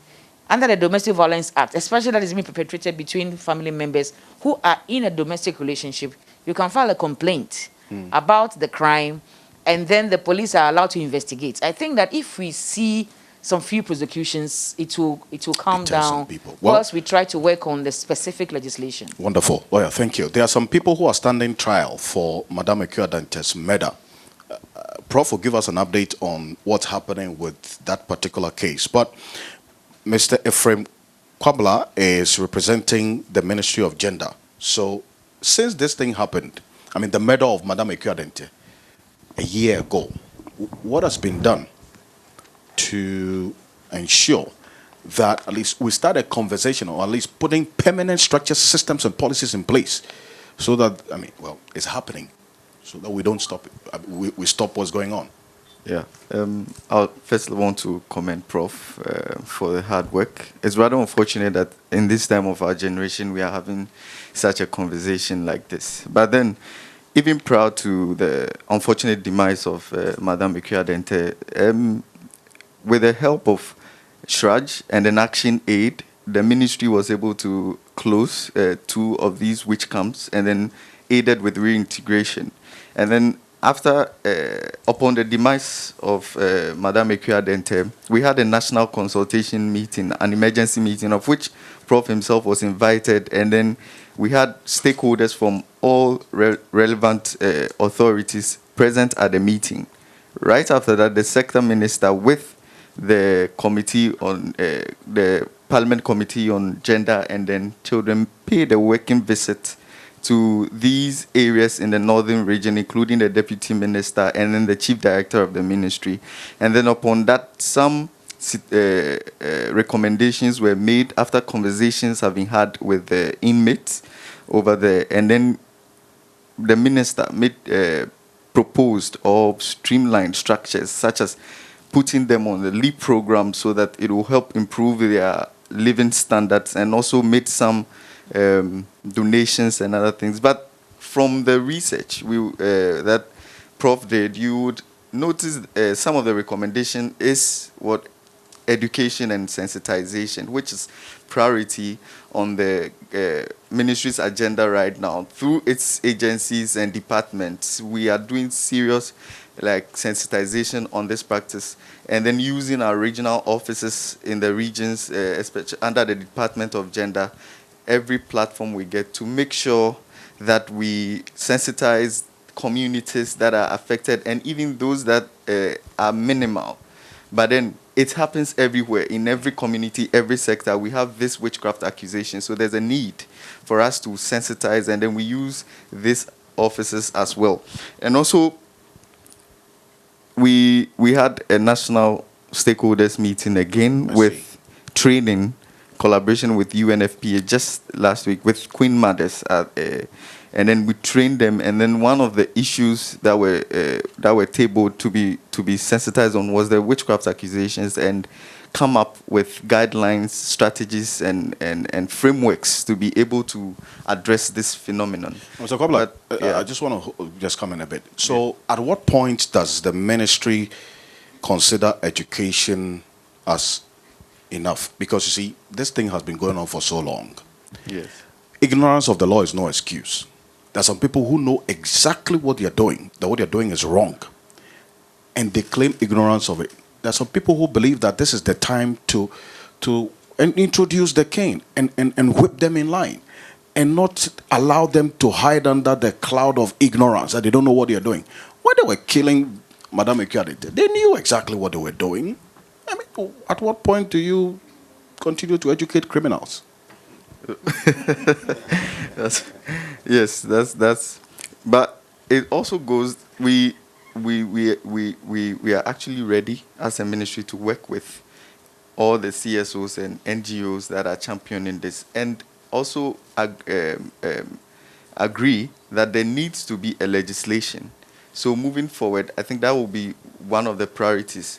under the Domestic Violence Act, especially that is being perpetrated between family members who are in a domestic relationship, you can file a complaint about the crime, and then the police are allowed to investigate. I think that if we see some few prosecutions, it will calm down. Whilst we try to work on the specific legislation. Wonderful. Lawyer, thank you. There are some people who are standing trial for Madame Akua Denteh's murder. Prof will give us an update on what's happening with that particular case. But Mr. Ephraim Kwabla is representing the Ministry of Gender. So since this thing happened, I mean the murder of Madame Akua Denteh a year ago, what has been done to ensure that at least we start a conversation, or at least putting permanent structures, systems and policies in place so that, I mean, well, it's happening, so that we don't stop it, we stop what's going on? Yeah, I first want to commend Prof for the hard work. It's rather unfortunate that in this time of our generation we are having such a conversation like this. But then, even prior to the unfortunate demise of Madame Akua Denteh, with the help of SHRAJ and an Action Aid, the ministry was able to close 2 of these witch camps and then aided with reintegration. And then after, upon the demise of Madame Akua Denteh, we had a national consultation meeting, an emergency meeting, of which Prof himself was invited, and then we had stakeholders from all relevant authorities present at the meeting. Right after that, the sector minister with the committee on the Parliament Committee on Gender and then Children paid a working visit to these areas in the northern region, including the deputy minister and then the chief director of the ministry. And then upon that, some recommendations were made after conversations have been had with the inmates over there. And then the minister proposed or streamlined structures, such as putting them on the LEAP program so that it will help improve their living standards, and also made some donations and other things. But from the research that Prof did, you would notice some of the recommendation is what education and sensitization, which is priority on the ministry's agenda right now. Through its agencies and departments, we are doing serious sensitization on this practice, and then using our regional offices in the regions, especially under the Department of Gender, every platform we get to make sure that we sensitize communities that are affected, and even those that are minimal. But then it happens everywhere, in every community, every sector. We have this witchcraft accusation, so there's a need for us to sensitize, and then we use these offices as well. And also, we had a national stakeholders meeting again with training, collaboration with UNFPA just last week with Queen Mothers, and then we trained them. And then one of the issues that were tabled to be sensitized on was the witchcraft accusations, and come up with guidelines, strategies, and frameworks to be able to address this phenomenon. Mr. Kobler, I just want to just come in a bit. So at what point does the ministry consider education as enough? Because you see, this thing has been going on for so long. Yes. Ignorance of the law is no excuse. There are some people who know exactly what they are doing, that what they are doing is wrong, and they claim ignorance of it. There are some people who believe that this is the time to introduce the cane and whip them in line, and not allow them to hide under the cloud of ignorance that they don't know what they are doing. When they were killing Madame Akua, they knew exactly what they were doing. I mean, at what point do you continue to educate criminals? That's. But it also goes. We are actually ready as a ministry to work with all the CSOs and NGOs that are championing this, and also agree that there needs to be a legislation. So moving forward, I think that will be one of the priorities.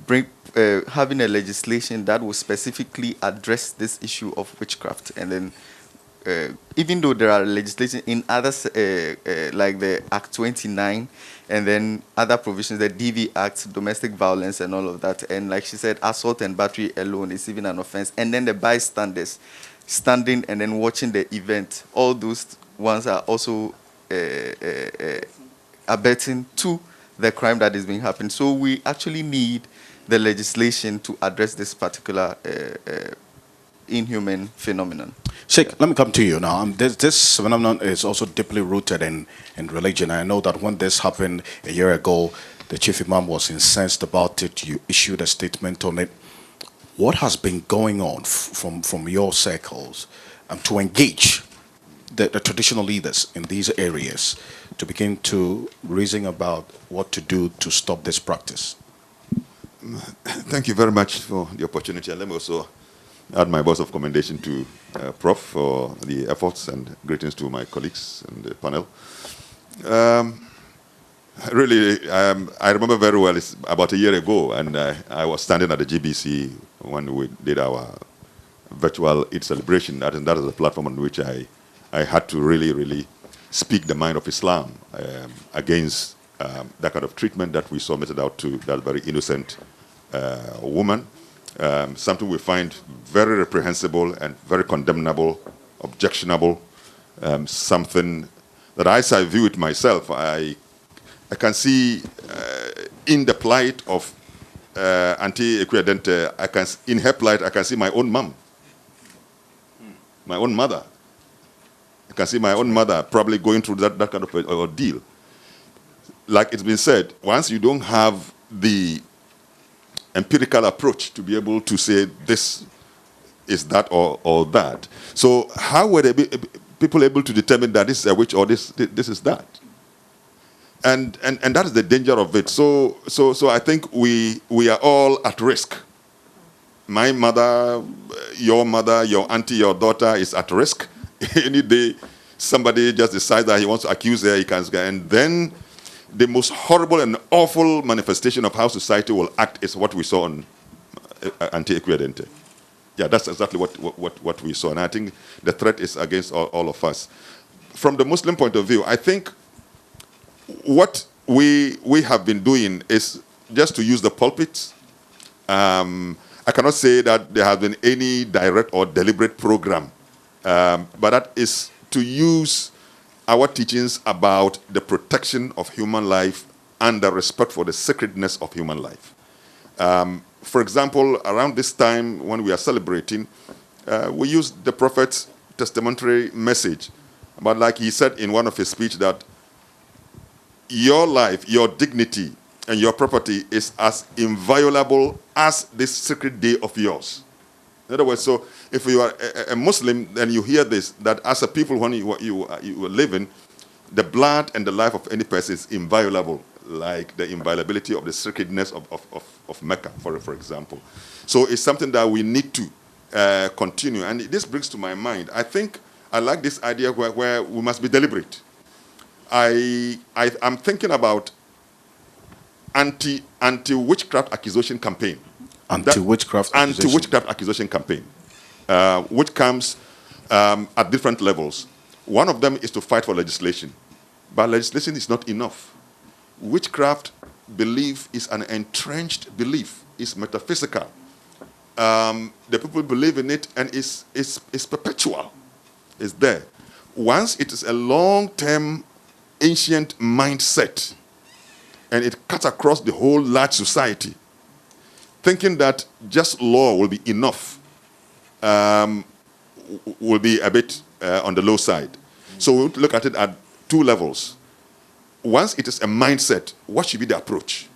Having a legislation that will specifically address this issue of witchcraft, and then even though there are legislation in others like the Act 29, and then other provisions, the DV Act, domestic violence and all of that, and like she said, assault and battery alone is even an offense, and then the bystanders standing and then watching the event, all those ones are also abetting to the crime that is being happened. So we actually need the legislation to address this particular inhuman phenomenon. Sheikh, let me come to you now. This phenomenon is also deeply rooted in religion. I know that when this happened a year ago, the chief imam was incensed about it. You issued a statement on it. What has been going on from your circles to engage the traditional leaders in these areas to begin to reason about what to do to stop this practice? Thank you very much for the opportunity. And let me also add my voice of commendation to Prof for the efforts, and greetings to my colleagues and the panel. Really, I remember very well, it's about a year ago, and I was standing at the GBC when we did our virtual Eid celebration. That is the platform on which I had to really speak the mind of Islam against that kind of treatment that we saw meted out to that very innocent woman. Something we find very reprehensible and very condemnable, objectionable, something that as I view it myself, I can see in the plight of Auntie Akua Denteh, in her plight, I can see my own mom, my own mother. I can see my own mother probably going through that kind of ordeal. Like it's been said, once you don't have the empirical approach to be able to say this is that or that. So how were people able to determine that this is a witch or this is that? And that is the danger of it. So I think we are all at risk. My mother, your auntie, your daughter is at risk. Any day somebody just decides that he wants to accuse her, he can, and then the most horrible and awful manifestation of how society will act is what we saw on Auntie Akua Denteh. Yeah, that's exactly what we saw. And I think the threat is against all of us. From the Muslim point of view, I think what we have been doing is just to use the pulpit. I cannot say that there has been any direct or deliberate program, but that is to use our teachings about the protection of human life and the respect for the sacredness of human life. For example, around this time when we are celebrating, we use the Prophet's testamentary message. But like he said in one of his speech that your life, your dignity, and your property is as inviolable as this sacred day of yours. In other words, so if you are a Muslim, then you hear this, that as a people, when you are living, the blood and the life of any person is inviolable, like the inviolability of the sacredness of Mecca, for example. So it's something that we need to continue. And this brings to my mind, I think I like this idea where we must be deliberate. I'm thinking about anti-witchcraft accusation campaign. Anti-witchcraft accusation campaign, which comes at different levels. One of them is to fight for legislation. But legislation is not enough. Witchcraft belief is an entrenched belief. It's metaphysical. The people believe in it, and it's perpetual. It's there. Once it is a long-term ancient mindset, and it cuts across the whole large society, thinking that just law will be enough will be a bit on the low side. So we look at it at two levels. Once it is a mindset, what should be the approach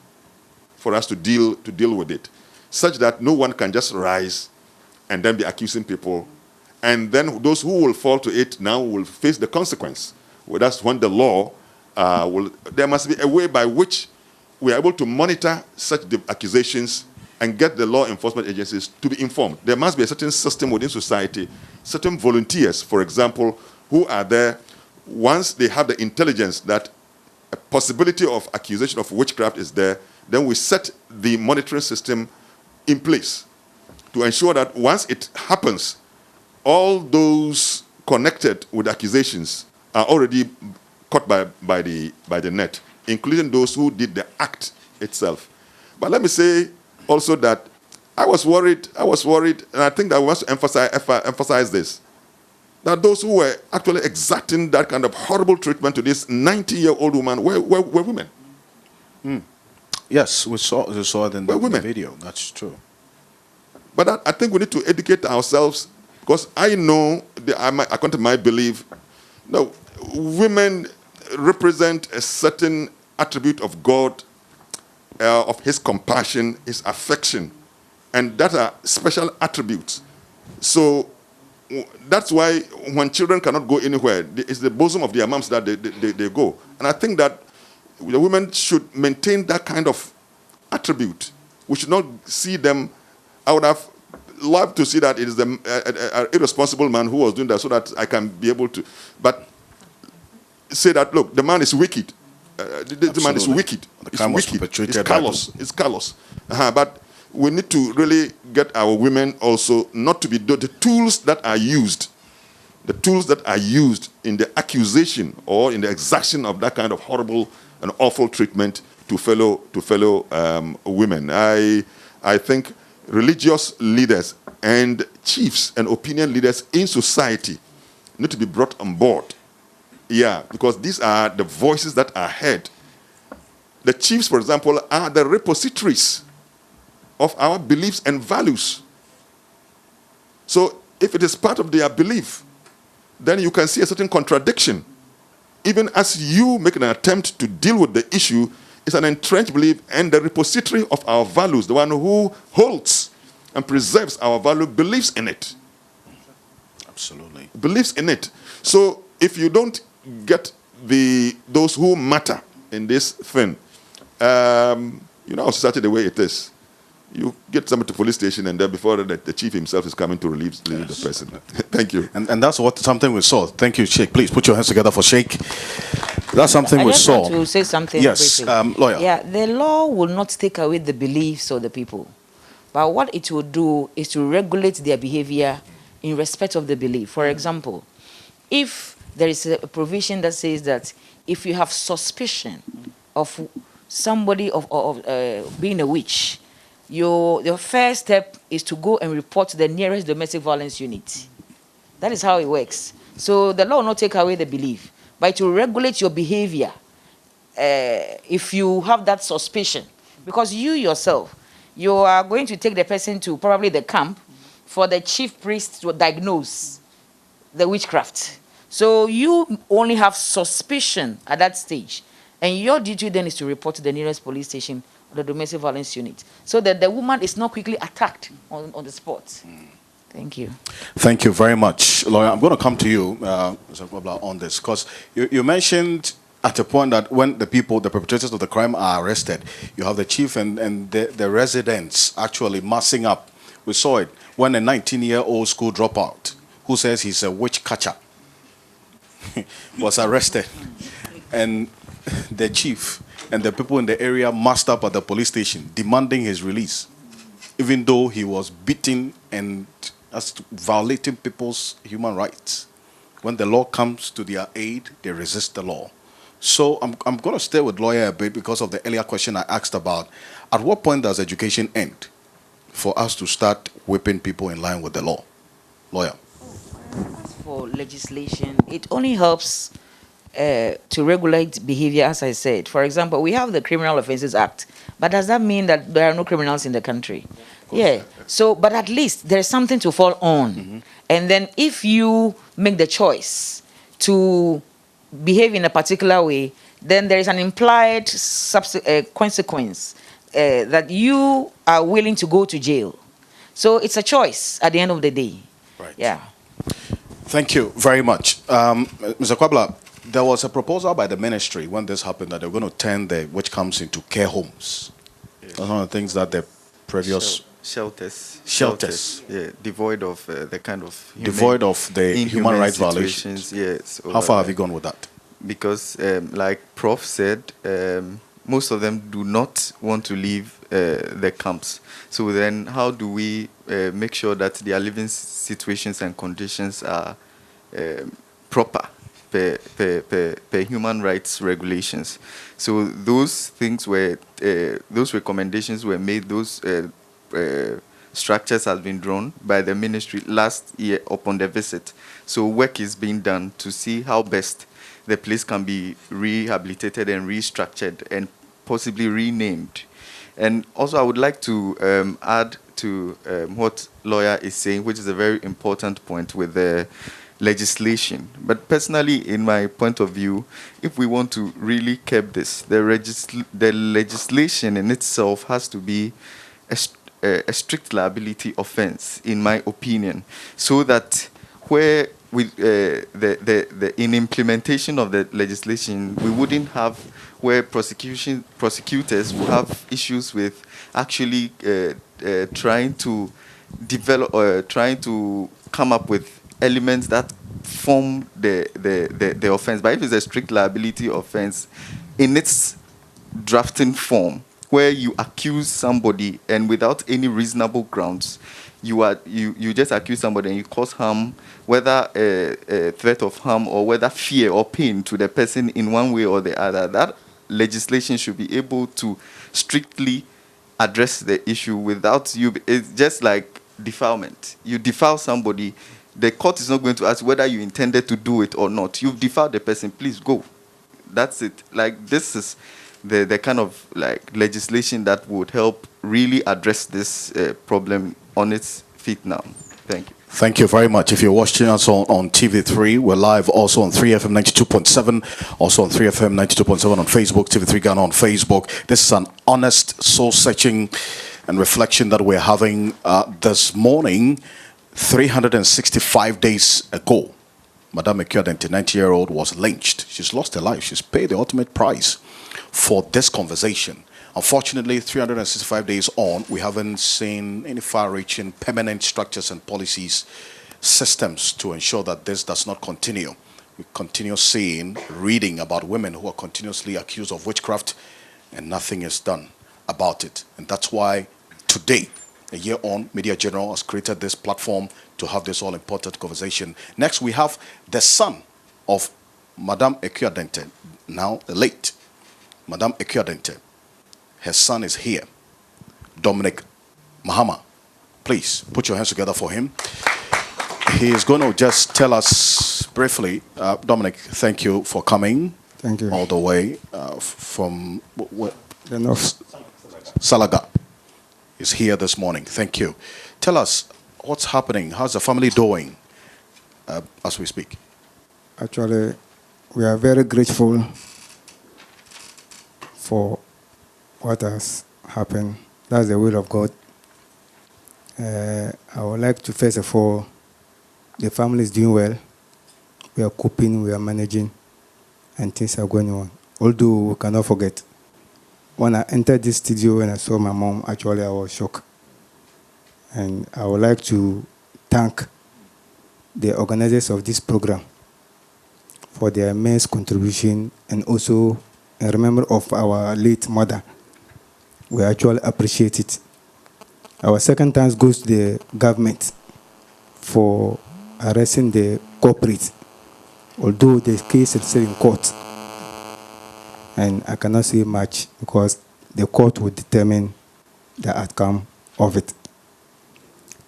for us to deal with it, such that no one can just rise and then be accusing people, and then those who will fall to it now will face the consequence. Well, that's when the law there must be a way by which we are able to monitor such accusations and get the law enforcement agencies to be informed. There must be a certain system within society, certain volunteers, for example, who are there once they have the intelligence that a possibility of accusation of witchcraft is there, then we set the monitoring system in place to ensure that once it happens, all those connected with accusations are already caught by the net, including those who did the act itself. But let me say also that I was worried, and I think that we must emphasize this, that those who were actually exacting that kind of horrible treatment to this 90-year-old woman were women. Yes, we saw it in the video. That's true. But I think we need to educate ourselves, because I know, according to my belief, no, women represent a certain attribute of God, of his compassion, his affection, and that are special attributes. So that's why when children cannot go anywhere, it's the bosom of their moms that they go. And I think that the women should maintain that kind of attribute. We should not see them. I would have loved to see that it is an irresponsible man who was doing that, so that I can be able to, but say that, look, the man is wicked. The man is wicked. It's callous. It's callous. But we need to really get our women also not to be the tools that are used in the accusation or in the exaction of that kind of horrible and awful treatment to fellow women. I think religious leaders and chiefs and opinion leaders in society need to be brought on board. Yeah, because these are the voices that are heard. The chiefs, for example, are the repositories of our beliefs and values. So if it is part of their belief, then you can see a certain contradiction. Even as you make an attempt to deal with the issue, it's an entrenched belief, and the repository of our values, the one who holds and preserves our value, believes in it. Absolutely. Believes in it. So if you don't get those who matter in this thing, society the way it is, you get somebody to police station, and then before the chief himself is coming to relieve the person. Thank you. And that's something we saw. Thank you, Sheikh. Please put your hands together for Sheikh. That's something we saw. I just want to say something briefly. Lawyer. Yeah, the law will not take away the beliefs of the people. But what it will do is to regulate their behavior in respect of the belief. For example, if there is a provision that says that if you have suspicion of somebody of being a witch, your first step is to go and report to the nearest domestic violence unit. That is how it works. So the law will not take away the belief, but it will regulate your behavior if you have that suspicion. Because you yourself, you are going to take the person to probably the camp for the chief priest to diagnose the witchcraft. So you only have suspicion at that stage. And your duty then is to report to the nearest police station or the domestic violence unit so that the woman is not quickly attacked on the spot. Thank you. Thank you very much. Lawyer, I'm going to come to you, Mr. Kwabla, on this, because you mentioned at a point that when the perpetrators of the crime are arrested, you have the chief and the residents actually massing up. We saw it when a 19-year-old school dropout who says he's a witch catcher was arrested. And the chief and the people in the area massed up at the police station demanding his release, even though he was beaten and violating people's human rights. When the law comes to their aid, they resist the law. So I'm going to stay with lawyer a bit because of the earlier question I asked about. At what point does education end for us to start whipping people in line with the law? Lawyer. As for legislation, it only helps to regulate behavior, as I said. For example, we have the Criminal Offences Act, but does that mean that there are no criminals in the country? Yeah. So, but at least there's something to fall on. And then if you make the choice to behave in a particular way, then there is an implied consequence that you are willing to go to jail. So it's a choice at the end of the day. Right. Yeah. Thank you very much. Mr. Kwabla, there was a proposal by the ministry when this happened that they were going to turn the witch camps into care homes. Yes. That's one of the things that the previous... Shelters. Yeah, devoid of the kind of... Devoid of the human rights violations. Yes. How far have you gone with that? Because, like Prof said, most of them do not want to leave the camps. So then how do we make sure that their living situations and conditions are proper per human rights regulations? So those things were, those recommendations were made, those structures has been drawn by the ministry last year upon the visit. So work is being done to see how best the place can be rehabilitated and restructured and possibly renamed. And also I would like to add to what lawyer is saying, which is a very important point with the legislation. But personally, in my point of view, if we want to really curb this, the legislation in itself has to be a strict liability offense, in my opinion, so that where with in implementation of the legislation, we wouldn't have where prosecutors will have issues with actually trying to develop, trying to come up with elements that form the offense. But if it's a strict liability offense in its drafting form, where you accuse somebody and without any reasonable grounds, you just accuse somebody and you cause harm, whether a threat of harm or whether fear or pain to the person in one way or the other, that legislation should be able to strictly address the issue without you. It's just like defilement. You defile somebody, the court is not going to ask whether you intended to do it or not. You've defiled the person, please go. That's it. Like, this is the kind of like legislation that would help really address this problem on its feet now. Thank you. Thank you very much. If you're watching us on TV3, we're live also on 3FM 92.7, also on 3FM 92.7 on Facebook, TV3 Ghana on Facebook. This is an honest, soul-searching and reflection that we're having this morning. 365 days ago, Madame Akua, the 90-year-old, was lynched. She's lost her life. She's paid the ultimate price for this conversation. Unfortunately, 365 days on, we haven't seen any far-reaching permanent structures and policies, systems to ensure that this does not continue. We continue seeing, reading about women who are continuously accused of witchcraft, and nothing is done about it. And that's why today A year on, Media General has created this platform to have this all-important conversation. Next, we have the son of Madame Akua Denteh, now the late Madame Akua Denteh. Her son is here, Dominic Mahama. Please put your hands together for him. He is going to just tell us briefly. Dominic, thank you for coming. Thank you. All the way from the north. Salaga is here this morning. Thank you. Tell us what's happening. How's the family doing as we speak? Actually, we are very grateful for what has happened. That's the will of God. I would like to, first of all, the family is doing well. We are coping, we are managing, and things are going on. Although we cannot forget, when I entered this studio and I saw my mom, actually I was shocked. And I would like to thank the organizers of this program for their immense contribution, and also in remember of our late mother. We actually appreciate it. Our second thanks goes to the government for arresting the culprit, although the case is still in court. And I cannot say much because the court will determine the outcome of it.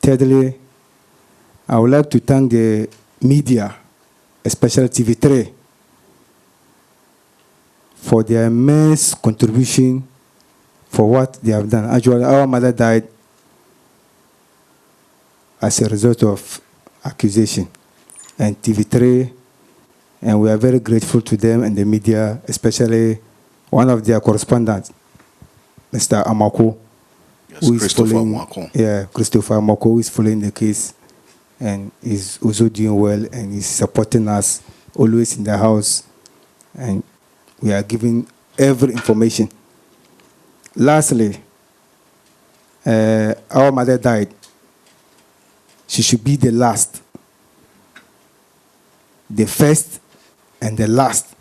Thirdly, I would like to thank the media, especially TV3, for their immense contribution for what they have done. Actually, our mother died as a result of accusation, and TV3, and we are very grateful to them and the media, especially one of their correspondents, Mr. Amako, who is Christopher Amako, who is following the case and is also doing well and is supporting us always in the house, and we are giving every information. Lastly, our mother died. She should be the last, the first and the last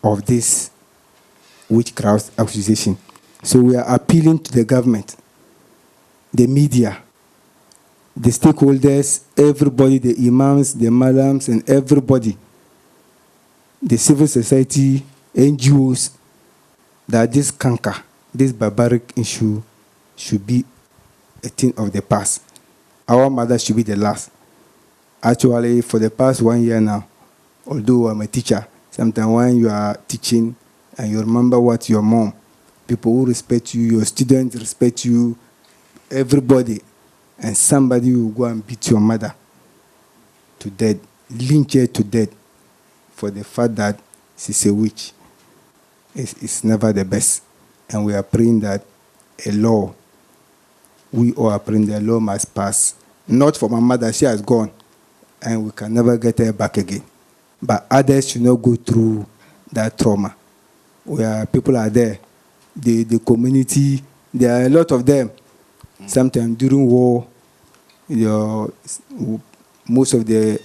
of this witchcraft accusation. So we are appealing to the government, the media, the stakeholders, everybody, the imams, the malams, and everybody, the civil society, NGOs, that this canker, this barbaric issue should be a thing of the past. Our mother should be the last. Actually, for the past 1 year now, although I'm a teacher, sometimes when you are teaching and you remember what your mom, people who respect you, your students respect you, everybody, and somebody will go and beat your mother to death, lynch her to death for the fact that she's a witch. It's never the best. And we are praying that a law, we all are praying that a law must pass. Not for my mother, she has gone, and we can never get her back again. But others should not go through that trauma. Where people are there, the community, there are a lot of them. Sometimes during war, most of this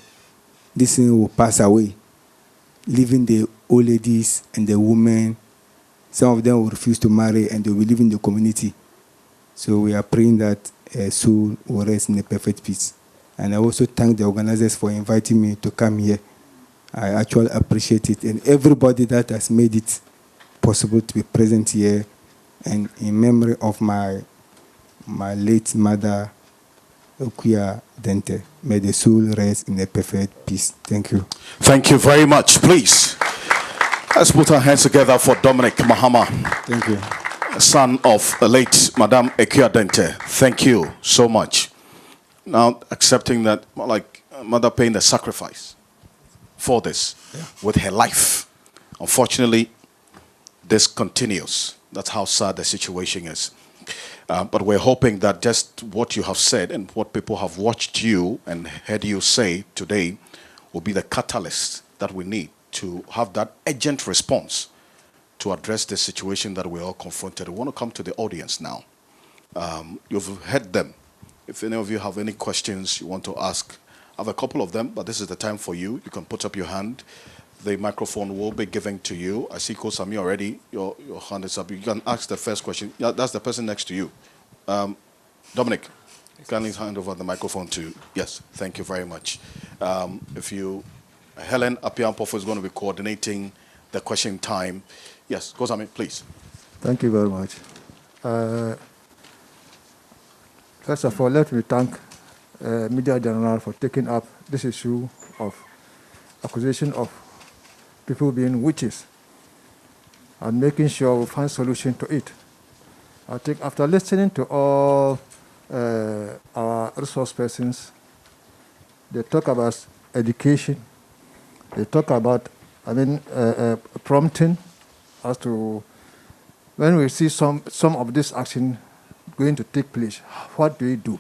thing will pass away, leaving the old ladies and the women. Some of them will refuse to marry and they will live in the community. So we are praying that a soul will rest in a perfect peace. And I also thank the organizers for inviting me to come here. I actually appreciate it. And everybody that has made it possible to be present here, and in memory of my late mother, Akua Denteh. May the soul rest in a perfect peace. Thank you. Thank you very much. Please, let's put our hands together for Dominic Mahama. Thank you. Son of the late Madame Akua Denteh. Thank you so much. Now, accepting that, like mother paying the sacrifice for this with her life. Unfortunately, this continues. That's how sad the situation is. But we're hoping that just what you have said and what people have watched you and heard you say today will be the catalyst that we need to have that urgent response to address the situation that we're all confronted. We want to come to the audience now. You've heard them. If any of you have any questions you want to ask, I have a couple of them, but this is the time for you. You can put up your hand. The microphone will be given to you. I see Kosami already. Your hand is up. You can ask the first question. Yeah, that's the person next to you. Dominic, kindly hand over the microphone to, yes, thank you very much. Helen Apiampofo is going to be coordinating the question time. Yes, Gozami, please. Thank you very much. First of all, let me thank Media General for taking up this issue of accusation of people being witches and making sure we find solution to it. I think after listening to all our resource persons, they talk about education, they talk about, prompting as to when we see some of this action going to take place, what do we do?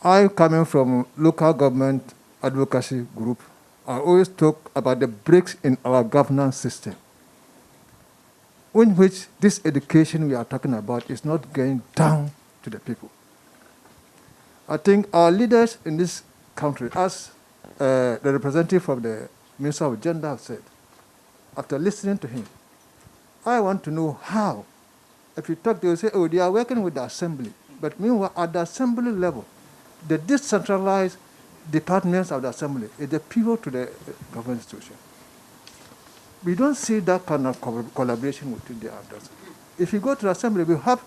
I, coming from local government advocacy group, I always talk about the breaks in our governance system, in which this education we are talking about is not going down to the people. I think our leaders in this country, as the representative of the Minister of Gender have said, after listening to him, I want to know how. If you talk, they will say, oh, they are working with the assembly. But meanwhile, at the assembly level, the decentralized departments of the assembly is the pivot to the government institution. We don't see that kind of collaboration between the others. If you go to the assembly, we have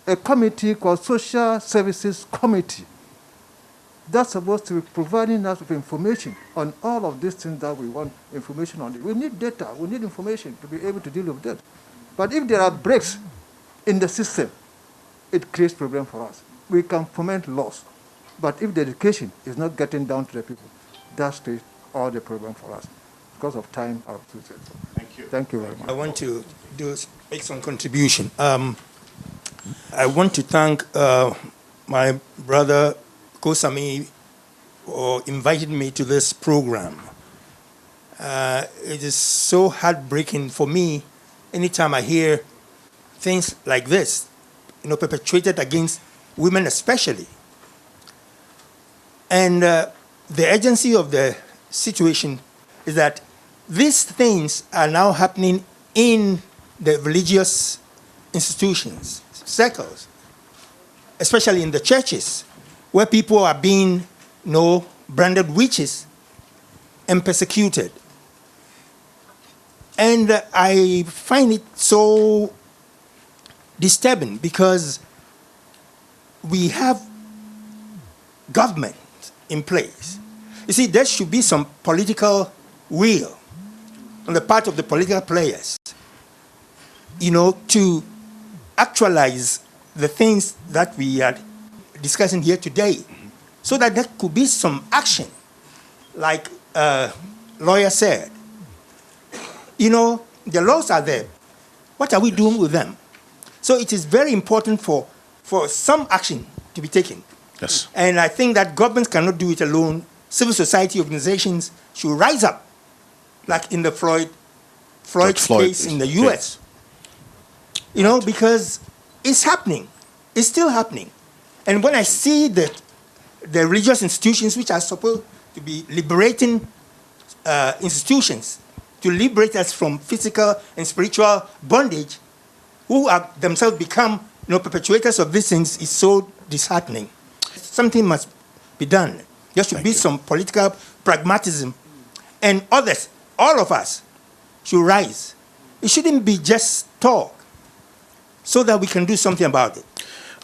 a committee called Social Services Committee that's supposed to be providing us with information on all of these things that we want information on. We need data, we need information to be able to deal with that. But if there are breaks in the system, it creates problem for us. We can foment laws, but if the education is not getting down to the people, that creates all the problem for us. Because of time, I'll do that. Thank you. Thank you very much. I want to make some contribution. I want to thank my brother Kosami for inviting me to this program. It is so heartbreaking for me anytime I hear things like this, perpetrated against women especially. And the urgency of the situation is that these things are now happening in the religious institutions, circles, especially in the churches, where people are being, branded witches and persecuted. And I find it so disturbing because we have government in place. You see, there should be some political will on the part of the political players, to actualize the things that we are discussing here today, so that there could be some action, like lawyer said. The laws are there. What are we doing with them? So it is very important for some action to be taken. Yes. And I think that governments cannot do it alone. Civil society organizations should rise up, like in the Floyd case in the U.S. Because it's happening. It's still happening. And when I see the religious institutions, which are supposed to be liberating institutions, to liberate us from physical and spiritual bondage, who have themselves become perpetrators of these things, is so disheartening. Something must be done. There should be some political pragmatism. And others, all of us, should rise. It shouldn't be just talk, so that we can do something about it.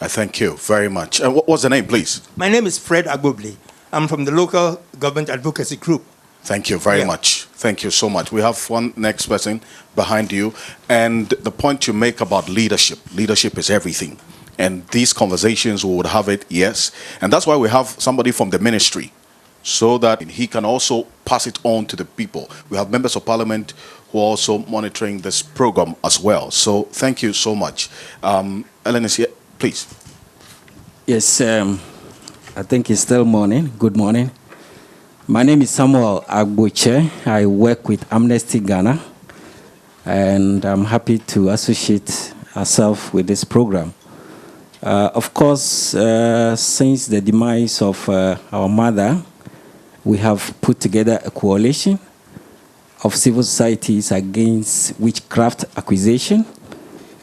I thank you very much. What's the name, please? My name is Fred Agobli. I'm from the local government advocacy group. Thank you very much. Thank you so much. We have one next person behind you. And the point you make about leadership is everything. And these conversations, we would have it, yes. And that's why we have somebody from the ministry, so that he can also pass it on to the people. We have members of parliament who are also monitoring this program as well. So thank you so much. Ellen is here, please. Yes, I think it's still morning. Good morning. My name is Samuel Agboche. I work with Amnesty Ghana, and I'm happy to associate ourselves with this program. Of course, since the demise of our mother, we have put together a coalition of civil societies against witchcraft accusation.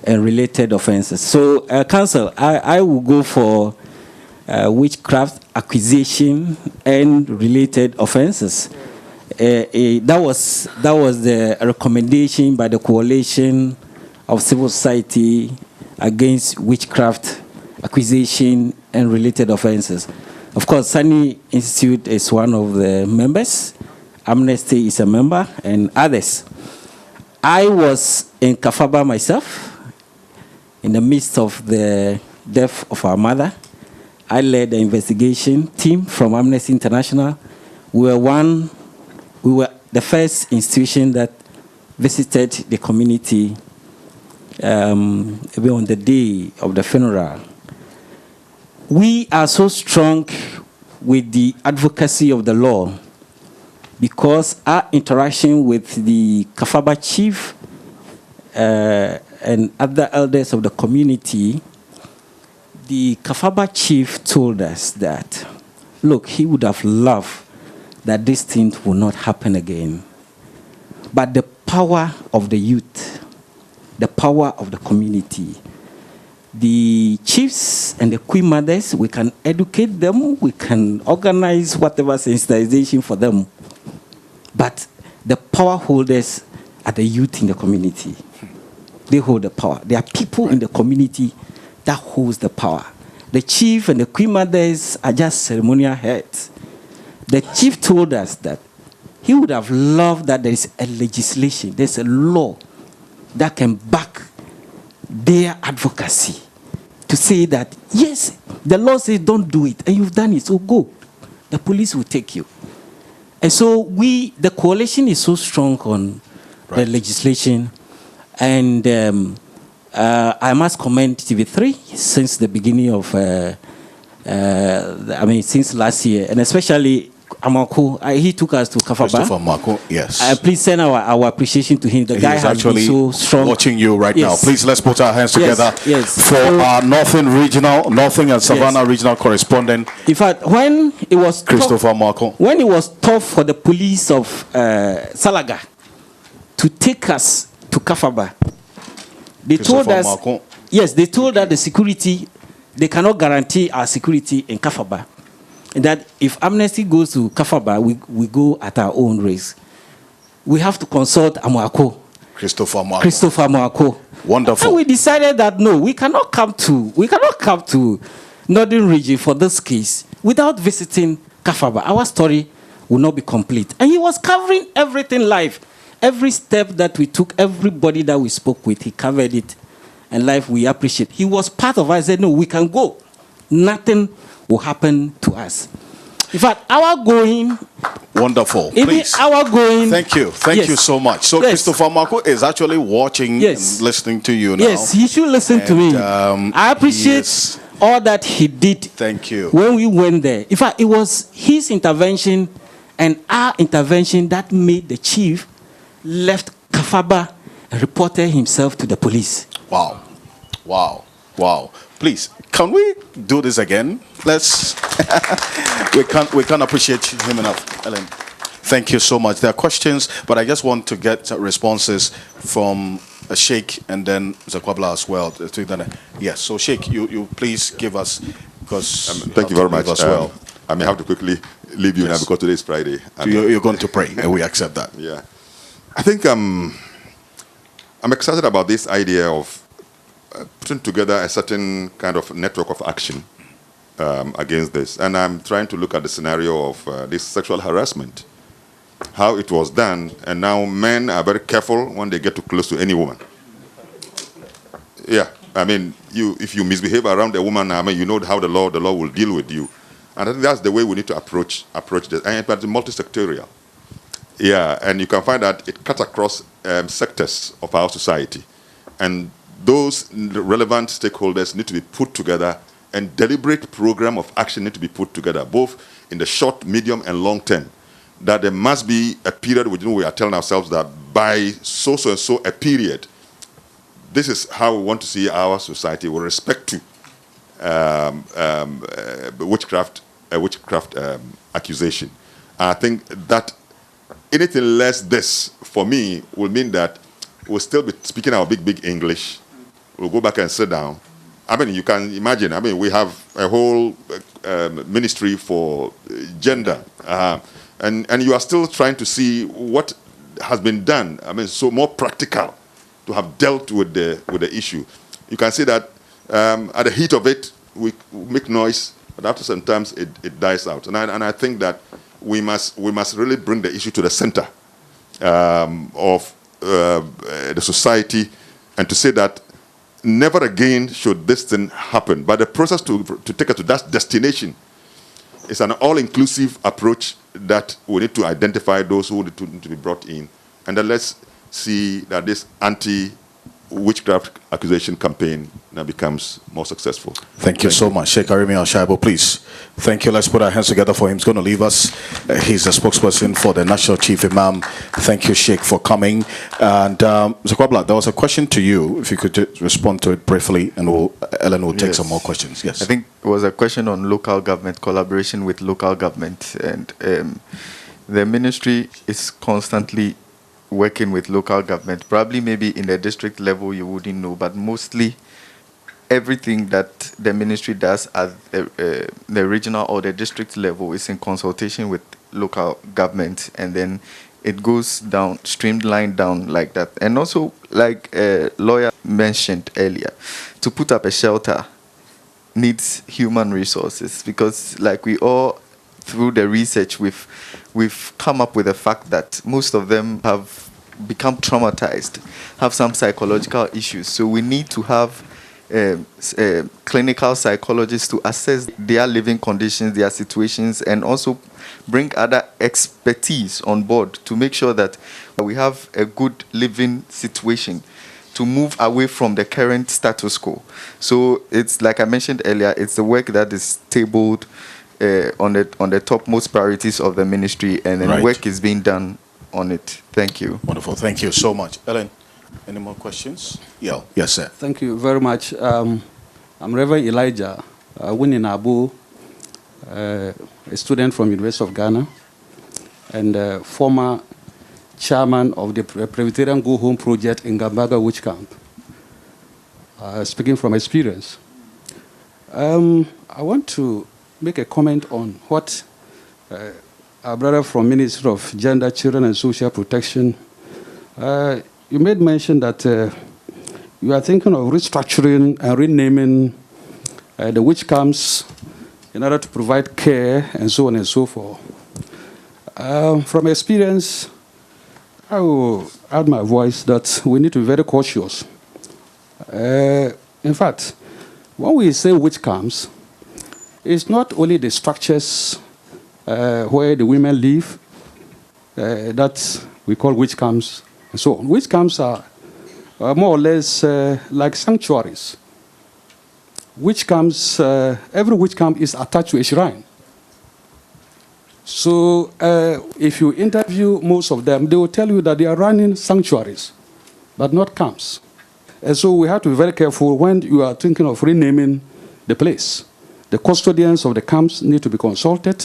and related offenses. So, Council, I will go for witchcraft, accusation, and related offenses. That was the recommendation by the Coalition of Civil Society against witchcraft, accusation, and related offenses. Of course, Sanneh Institute is one of the members. Amnesty is a member, and others. I was in Kafaba myself, in the midst of the death of our mother. I led the investigation team from Amnesty International. We were the first institution that visited the community even on the day of the funeral. We are so strong with the advocacy of the law because our interaction with the Kafaba chief and other elders of the community, the Kafaba chief told us that, look, he would have loved that this thing will not happen again. But the power of the youth, the power of the community, the chiefs and the queen mothers, we can educate them, we can organize whatever sensitization for them. But the power holders are the youth in the community. They hold the power. There are people in the community that holds the power. The chief and the queen mothers are just ceremonial heads. The chief told us that he would have loved that there is a legislation, there's a law that can back their advocacy to say that, yes, the law says don't do it, and you've done it, so go. The police will take you. And so the coalition is so strong on the legislation, and I must commend TV3 since the beginning of, since last year, and especially Amako, he took us to Kafaba. Christopher Amako, yes. Please send our appreciation to him. The guy has been so strong. Watching you right now. Please, let's put our hands together for our Northern and Savannah regional correspondent. In fact, when it was Christopher Amako, when it was tough for the police of Salaga to take us to Kafaba, they told us, they told us the security, they cannot guarantee our security in Kafaba. And that if Amnesty goes to Kafaba, we go at our own risk. We have to consult Amako. Christopher Amako. Wonderful. And we decided that no, we cannot come to Northern Region for this case without visiting Kafaba. Our story will not be complete. And he was covering everything live. Every step that we took, everybody that we spoke with, he covered it. And live, we appreciate. He was part of us. I said, no, we can go. Nothing will happen to us. In fact, our going... Wonderful. Please. Our going... Thank you so much. So Christopher Marco is actually watching and listening to you now. Yes, he should listen to me. I appreciate all that he did. Thank you. When we went there. In fact, it was his intervention and our intervention that made the chief left Kafaba and reported himself to the police. Wow. Please, can we do this again? Let's. we can't appreciate him enough, Ellen. Thank you so much. There are questions, but I just want to get responses from Sheikh and then Zakwabla as well. Yes, so Sheikh, you please give us, because thank you very much. I may have to quickly leave you now because today is Friday. You're going to pray, and we accept that. Yeah, I think I'm excited about this idea of putting together a certain kind of network of action against this. And I'm trying to look at the scenario of this sexual harassment, how it was done, and now men are very careful when they get too close to any woman. Yeah, I mean, if you misbehave around a woman, I mean, you know how the law will deal with you. And I think that's the way we need to approach this. But it's multi-sectorial. Yeah, and you can find that it cuts across sectors of our society. And those relevant stakeholders need to be put together, and deliberate program of action need to be put together, both in the short, medium, and long term. That there must be a period within we are telling ourselves that by so and so a period, this is how we want to see our society with respect to witchcraft accusation. I think that anything less this, for me, will mean that we'll still be speaking our big English, will go back and sit down. I mean, you can imagine, I mean, we have a whole ministry for gender, and you are still trying to see what has been done. I mean, so more practical to have dealt with the issue. You can see that at the heat of it, we make noise, but after some times it dies out. And I think that we must really bring the issue to the center of the society, and to say that never again should this thing happen. But the process to take it to that destination is an all-inclusive approach that we need to identify those who need to be brought in. And then let's see that this anti-witchcraft accusation campaign now becomes more successful. Thank you so much. Sheikh Arimi Al-Shaibu, please. Thank you. Let's put our hands together for him. He's going to leave us. He's the spokesperson for the National Chief Imam. Thank you, Sheikh, for coming. And Zakwabla, there was a question to you. If you could just respond to it briefly, and Ellen will take some more questions. Yes. I think it was a question on local government, collaboration with local government. And the ministry is constantly working with local government. Probably maybe in the district level you wouldn't know, but mostly everything that the ministry does at the regional or the district level is in consultation with local government, and then it goes down, streamlined down like that. And also, like a lawyer mentioned earlier, to put up a shelter needs human resources, because like we all, through the research, we've come up with the fact that most of them have become traumatized, have some psychological issues. So we need to have clinical psychologists to assess their living conditions, their situations, and also bring other expertise on board to make sure that we have a good living situation to move away from the current status quo. So it's like I mentioned earlier, it's the work that is tabled on the topmost priorities of the ministry, and then work is being done on it. Thank you. Wonderful. Thank you so much. Ellen, any more questions? Yeah. Yes, sir. Thank you very much. I'm Reverend Elijah Winnie Abu, a student from University of Ghana, and former chairman of the Presbyterian Go Home Project in Gambaga Witch Camp. Speaking from experience, I want to make a comment on what our brother from Ministry of Gender, Children and Social Protection, you made mention that you are thinking of restructuring and renaming the witch camps in order to provide care and so on and so forth. From experience, I will add my voice that we need to be very cautious. In fact, when we say witch camps, it's not only the structures where the women live that we call witch camps and so on. Witch camps are more or less like sanctuaries. Witch camps, every witch camp is attached to a shrine. So if you interview most of them, they will tell you that they are running sanctuaries, but not camps. And so we have to be very careful when you are thinking of renaming the place. The custodians of the camps need to be consulted.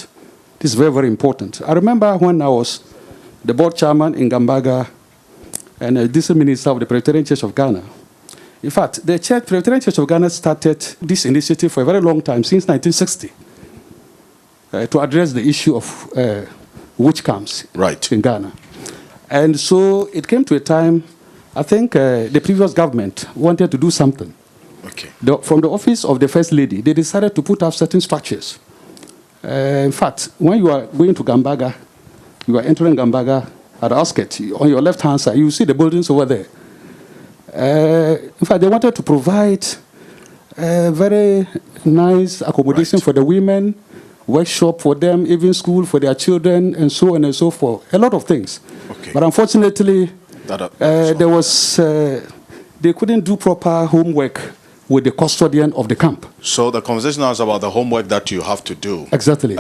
This is very, very important. I remember when I was the board chairman in Gambaga and a district minister of the Presbyterian Church of Ghana. In fact, the Presbyterian Church of Ghana started this initiative for a very long time, since 1960, to address the issue of witch camps in Ghana. And so it came to a time, I think the previous government wanted to do something. Okay. From the office of the First Lady, they decided to put up certain structures. In fact, when you are going to Gambaga, you are entering Gambaga at the outskirts, on your left-hand side, you see the buildings over there. In fact, they wanted to provide very nice accommodation for the women, workshop for them, even school for their children, and so on and so forth. A lot of things. Okay. But unfortunately, they couldn't do proper homework with the custodian of the camp. So the conversation now is about the homework that you have to do. Exactly.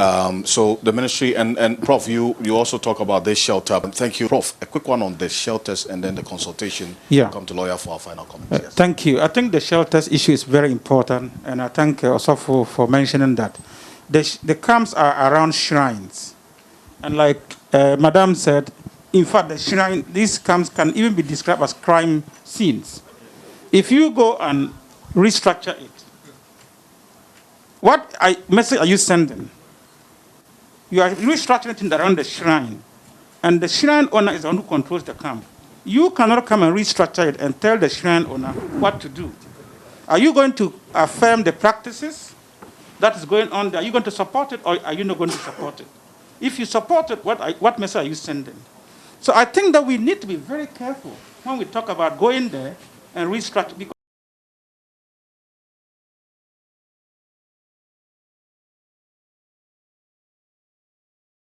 So the ministry, and Prof, you also talk about this shelter. Thank you. Prof, a quick one on the shelters and then the consultation. Yeah. Come to lawyer for our final comments. Yes. Thank you. I think the shelters issue is very important, and I thank also for mentioning that. The camps are around shrines. And like Madam said, in fact, these camps can even be described as crime scenes. if you go and restructure it, what message are you sending? You are restructuring it around the shrine, and the shrine owner is the one who controls the camp. You cannot come and restructure it and tell the shrine owner what to do. Are you going to affirm the practices that is going on there? Are you going to support it, or are you not going to support it? If you support it, what message are you sending? So I think that we need to be very careful when we talk about going there and restructure.